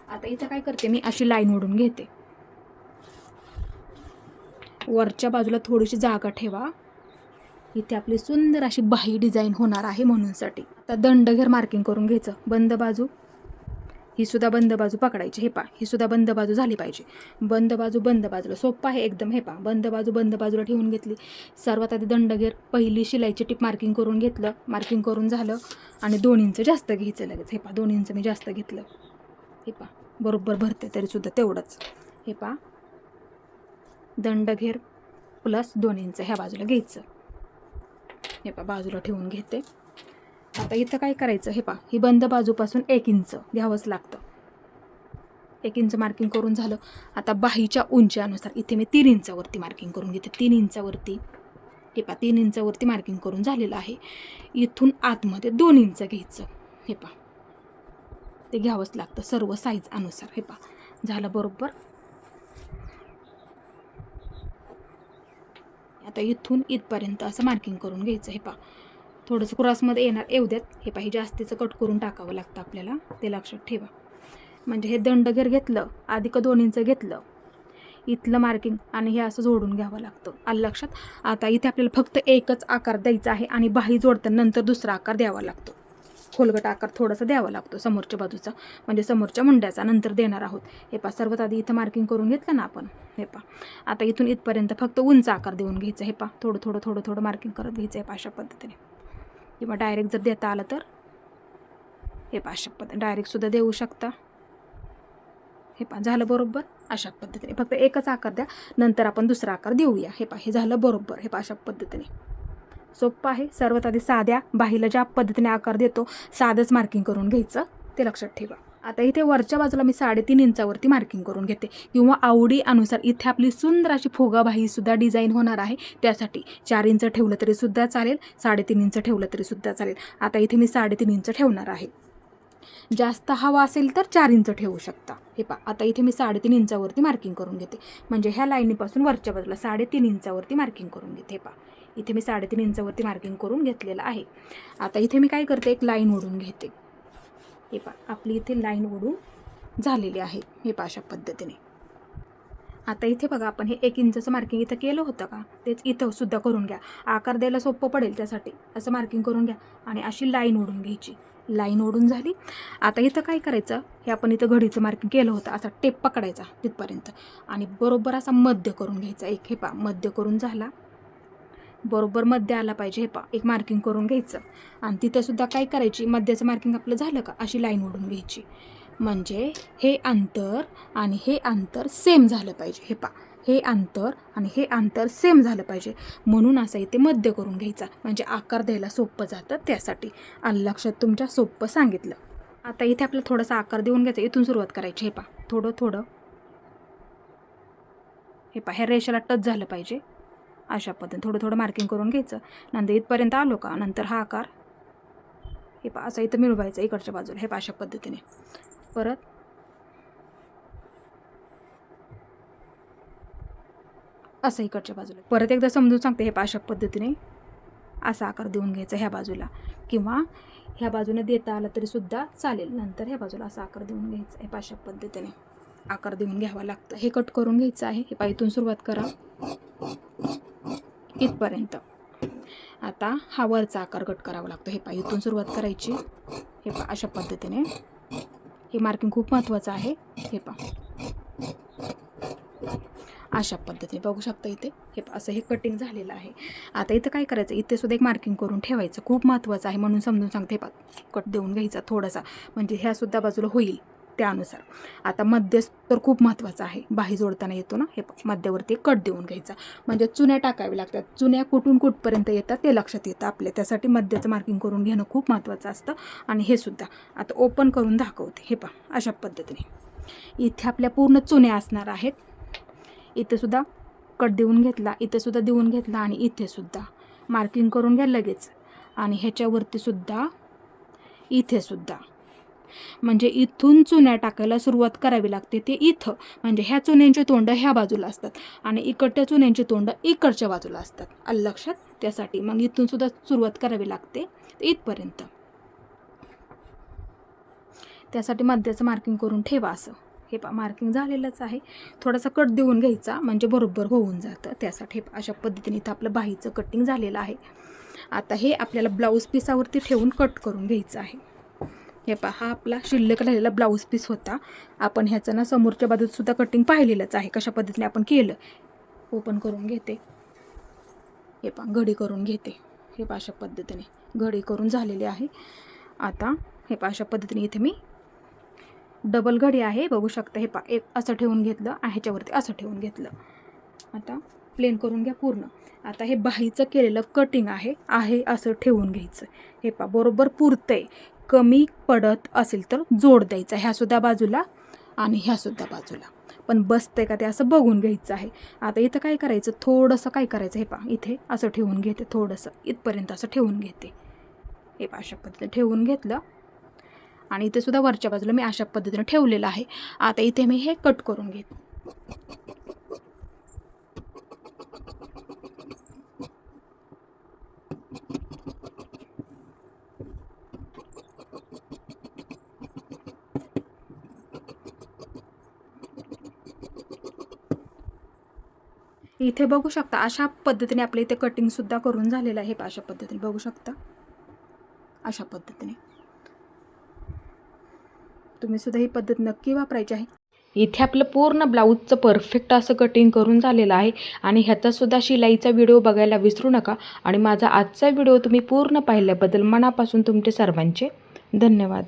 आता इथं काय करते मी अशी लाईन ओढून घेते. वरच्या बाजूला थोडीशी जागा ठेवा. इथे आपली सुंदर अशी बाही डिझाईन होणार आहे म्हणूनसाठी. आता दंडघेर मार्किंग करून घ्यायचं. बंद बाजू ही सुद्धा बंद बाजू पकडायची. हे पहा ही सुद्धा बंद बाजू झाली पाहिजे. बंद बाजूला सोपं आहे एकदम. हे पहा बंद बाजूला ठेवून घेतली. सर्वात आधी दंडघेर पहिली शिलाईची टिप मार्किंग करून घेतलं. मार्किंग करून झालं आणि 2 इंच जास्त घ्यायचं लगेच. हे पहा 2 इंच मी जास्त घेतलं. हे पहा बरोबर भरते तरीसुद्धा तेवढंच. हे पहा दंडघेर प्लस 2 इंच ह्या बाजूला घ्यायचं. हे पहा बाजूला ठेवून घेते. आता इथं काय करायचं. हे पहा ही बंद बाजूपासून 1 इंच घ्यावंच लागतं. 1 इंच मार्किंग करून झालं. आता बाहीच्या उंचीनुसार इथे मी 3 इंचावरती मार्किंग करून घेते. 3 इंचावरती हे पहा 3 इंचावरती मार्किंग करून झालेलं आहे. इथून आतमध्ये 2 इंच घ्यायचं. हे पहा ते घ्यावंच लागतं सर्व साईज अनुसार. हे पहा झालं बरोबर. आता इथून इथपर्यंत असं मार्किंग करून घ्यायचं. हे पहा थोडंसं क्रॉसमध्ये येणार येऊ देत. हे पहा जास्तीचं कट करून टाकावं लागतं आपल्याला ते लक्षात ठेवा. म्हणजे हे दंडघेर घेतलं अधिक 2 इंच घेतलं इथलं मार्किंग आणि हे असं जोडून घ्यावं लागतं. आलं लक्षात. आता इथे आपल्याला फक्त एकच आकार द्यायचा आहे आणि बाही जोडताना नंतर दुसरा आकार द्यावा लागतो. खोलगट आकार थोडासा द्यावा लागतो समोरच्या बाजूचा म्हणजे समोरच्या मुंड्याचा नंतर देणार आहोत. हे पहा सर्वात आधी इथं मार्किंग करून घेतलं ना आपण. हे पहा आता इथून इथपर्यंत फक्त उंच आकार देऊन घ्यायचं. हे पहा थोडं मार्किंग करत घ्यायचं. हे पहा अशा पद्धतीने किंवा डायरेक्ट जर देता आलं तर हे पहा अशा पद्धतीने डायरेक्टसुद्धा देऊ शकता. हे पहा झालं बरोबर. अशा पद्धतीने फक्त एकच आकार द्या नंतर आपण दुसरा आकार देऊया. हे पहा हे झालं बरोबर. हे पहा अशा पद्धतीने सोपं आहे. सर्वात आधी साध्या बाहीला ज्या पद्धतीने आकार देतो साधंच मार्किंग करून घ्यायचं ते लक्षात ठेवा. आता इथे वरच्या बाजूला मी 3.5 इंचावरती मार्किंग करून घेते किंवा आवडी अनुसार इथे आपली सुंदर अशी फुगा बाहीसुद्धा डिझाईन होणार आहे. त्यासाठी 4 इंच ठेवलं तरीसुद्धा चालेल 3.5 इंच ठेवलं तरीसुद्धा चालेल. आता इथे मी 3.5 इंच ठेवणार आहे. जास्त हवा असेल तर 4 इंच ठेवू शकता. हे पहा आता इथे मी 3.5 इंचावरती मार्किंग करून घेते. म्हणजे ह्या लाईनीपासून वरच्या बाजूला 3.5 इंचावरती मार्किंग करून घेते. हे पहा इथे मी 3.5 इंचावरती मार्किंग करून घेतलेलं आहे. आता इथे मी काय करते एक लाईन ओढून घेते. हे पहा आपली इथे लाईन ओढून झालेली आहे. हे पहा अशा पद्धतीने. आता इथे बघा आपण हे 1 इंचचं मार्किंग इथं केलं होतं का तेच इथं सुद्धा करून घ्या. आकार द्यायला सोपं पडेल त्यासाठी असं मार्किंग करून घ्या आणि अशी लाईन ओढून घ्यायची. लाईन ओढून झाली. आता इथं काय करायचं हे आपण इथं घडीचं मार्किंग केलं होतं असा टेप पकडायचा तिथपर्यंत आणि बरोबर असा मध्य करून घ्यायचा. एक हे पहा मध्य करून झाला. बरोबर मध्य आला पाहिजे. हे पहा एक मार्किंग करून घ्यायचं आणि तिथंसुद्धा काय करायची मध्याचं मार्किंग आपलं झालं का अशी लाईन ओढून घ्यायची. म्हणजे हे अंतर आणि हे अंतर सेम झालं पाहिजे. हे पहा हे अंतर आणि हे अंतर सेम झालं पाहिजे म्हणून असं इथे मध्य करून घ्यायचा म्हणजे आकार द्यायला सोपं जातं त्यासाठी. आलं लक्षात तुमच्या सोपं सांगितलं. आता इथे आपल्याला थोडासा आकार देऊन घ्यायचा. इथून सुरुवात करायची. हे पहा थोडं हे पहा ह्या रेषेला टच झालं पाहिजे अशा पद्धतीने थोडं मार्किंग करून घ्यायचं. नंतर इथपर्यंत आलो का नंतर हा आकार हे पहा असं इथं मिळवायचं इकडच्या बाजूला. हे पहा अशा पद्धतीने परत असं इकडच्या बाजूला परत एकदा समजून सांगते. हे पहा अशा पद्धतीने असा आकार देऊन घ्यायचा ह्या बाजूला किंवा ह्या बाजूने देता आला तरी सुद्धा चालेल. नंतर ह्या बाजूला असा आकार देऊन घ्यायचा. हे पहा अशा पद्धतीने आकार देऊन घ्यावा लागतं. हे कट करून घ्यायचं आहे. हे पहा इथून सुरुवात करा इथपर्यंत. आता हा वरचा आकार कट करावा लागतो. हे पहा इथून सुरुवात करायची. हे पहा अशा पद्धतीने हे मार्किंग खूप महत्त्वाचं आहे. हे पहा अशा पद्धतीने बघू शकता इथे. हे असं हे कटिंग झालेलं आहे. आता इथं काय करायचं इथे सुद्धा एक मार्किंग करून ठेवायचं. खूप महत्त्वाचं आहे म्हणून समजून सांगते. हे पहा कट देऊन घ्यायचा थोडासा म्हणजे ह्या सुद्धा बाजूला होईल त्यानुसार. आता मध्य तर खूप महत्त्वाचं आहे. बाही जोडताना येतो ना. हे मध्यावरती कट देऊन घ्यायचा म्हणजे चुन्या टाकाव्या लागतात. चुन्या कुठून कुठपर्यंत येतात ते लक्षात येतं आपल्या. त्यासाठी मध्याचं मार्किंग करून घेणं खूप महत्त्वाचं असतं. आणि हे सुद्धा आता ओपन करून दाखवते. हे पहा अशा पद्धतीने इथे आपल्या पूर्ण चुन्या असणार आहेत. इथे सुद्धा कट देऊन घेतला इथे सुद्धा देऊन घेतला आणि इथे सुद्धा मार्किंग करून घ्या लगेच. आणि ह्याच्यावरती सुद्धा, इथे सुद्धा. म्हणजे इथून चुन्या टाकायला सुरुवात करावी लागते ते इथं. म्हणजे ह्या चुन्यांची तोंड ह्या बाजूला असतात आणि इकडच्या चुन्यांची तोंड इकडच्या बाजूला असतात. आलं लक्षात? त्यासाठी मग इथून सुद्धा सुरुवात करावी लागते इथपर्यंत. त्यासाठी मध्याचं मार्किंग करून ठेवा असं. हे पा मार्किंग झालेलंच आहे. थोडासा कट देऊन घ्यायचा म्हणजे बरोबर होऊन जातं. त्यासाठी अशा पद्धतीने इथं आपलं बाहीचं कटिंग झालेलं आहे. आता हे आपल्याला ब्लाऊज पीसावरती ठेवून कट करून घ्यायचं आहे. हे पहा, हा आपला शिल्लक राहिलेला ब्लाऊज पीस होता. आपण ह्याचं ना समोरच्या बाजूत सुद्धा कटिंग पाहिलेलंच आहे कशा पद्धतीने आपण केलं. ओपन करून घेते. हे पहा, घडी करून घेते. हे पहा, अशा पद्धतीने घडी करून झालेली आहे. आता हे पहा, अशा पद्धतीने इथे मी डबल घडी आहे, बघू शकता. हे पहा, एक असं ठेवून घेतलं, ह्याच्यावरती असं ठेवून घेतलं. आता प्लेन करून घ्या पूर्ण. आता हे बाहीचं केलेलं कटिंग आहे असं ठेवून घ्यायचं. हे पहा, बरोबर पुरतंय. कमी पडत असेल तर जोड द्यायचा, ह्यासुद्धा बाजूला आणि ह्यासुद्धा बाजूला. पण बसतंय का ते असं बघून घ्यायचं आहे. आता इथं काय करायचं, थोडंसं काय करायचं, हे पहा इथे असं ठेवून घेते, थोडंसं इथपर्यंत असं ठेवून घेते. हे पहा, अशा पद्धतीने ठेवून घेतलं आणि इथे सुद्धा वरच्या बाजूला मी अशा पद्धतीने ठेवलेलं आहे. आता इथे मी हे कट करून घेते. इथे बघू शकता अशा पद्धतीने आपल्या इथे कटिंगसुद्धा करून झालेलं आहे. अशा पद्धतीने बघू शकता. अशा पद्धतीने तुम्ही सुद्धा ही पद्धत नक्की वापरायची आहे. इथे आपलं पूर्ण ब्लाऊजचं परफेक्ट असं कटिंग करून झालेलं आहे आणि ह्याचासुद्धा शिलाईचा व्हिडिओ बघायला विसरू नका. आणि माझा आजचा व्हिडिओ तुम्ही पूर्ण पाहिल्याबद्दल मनापासून तुमचे सर्वांचे धन्यवाद.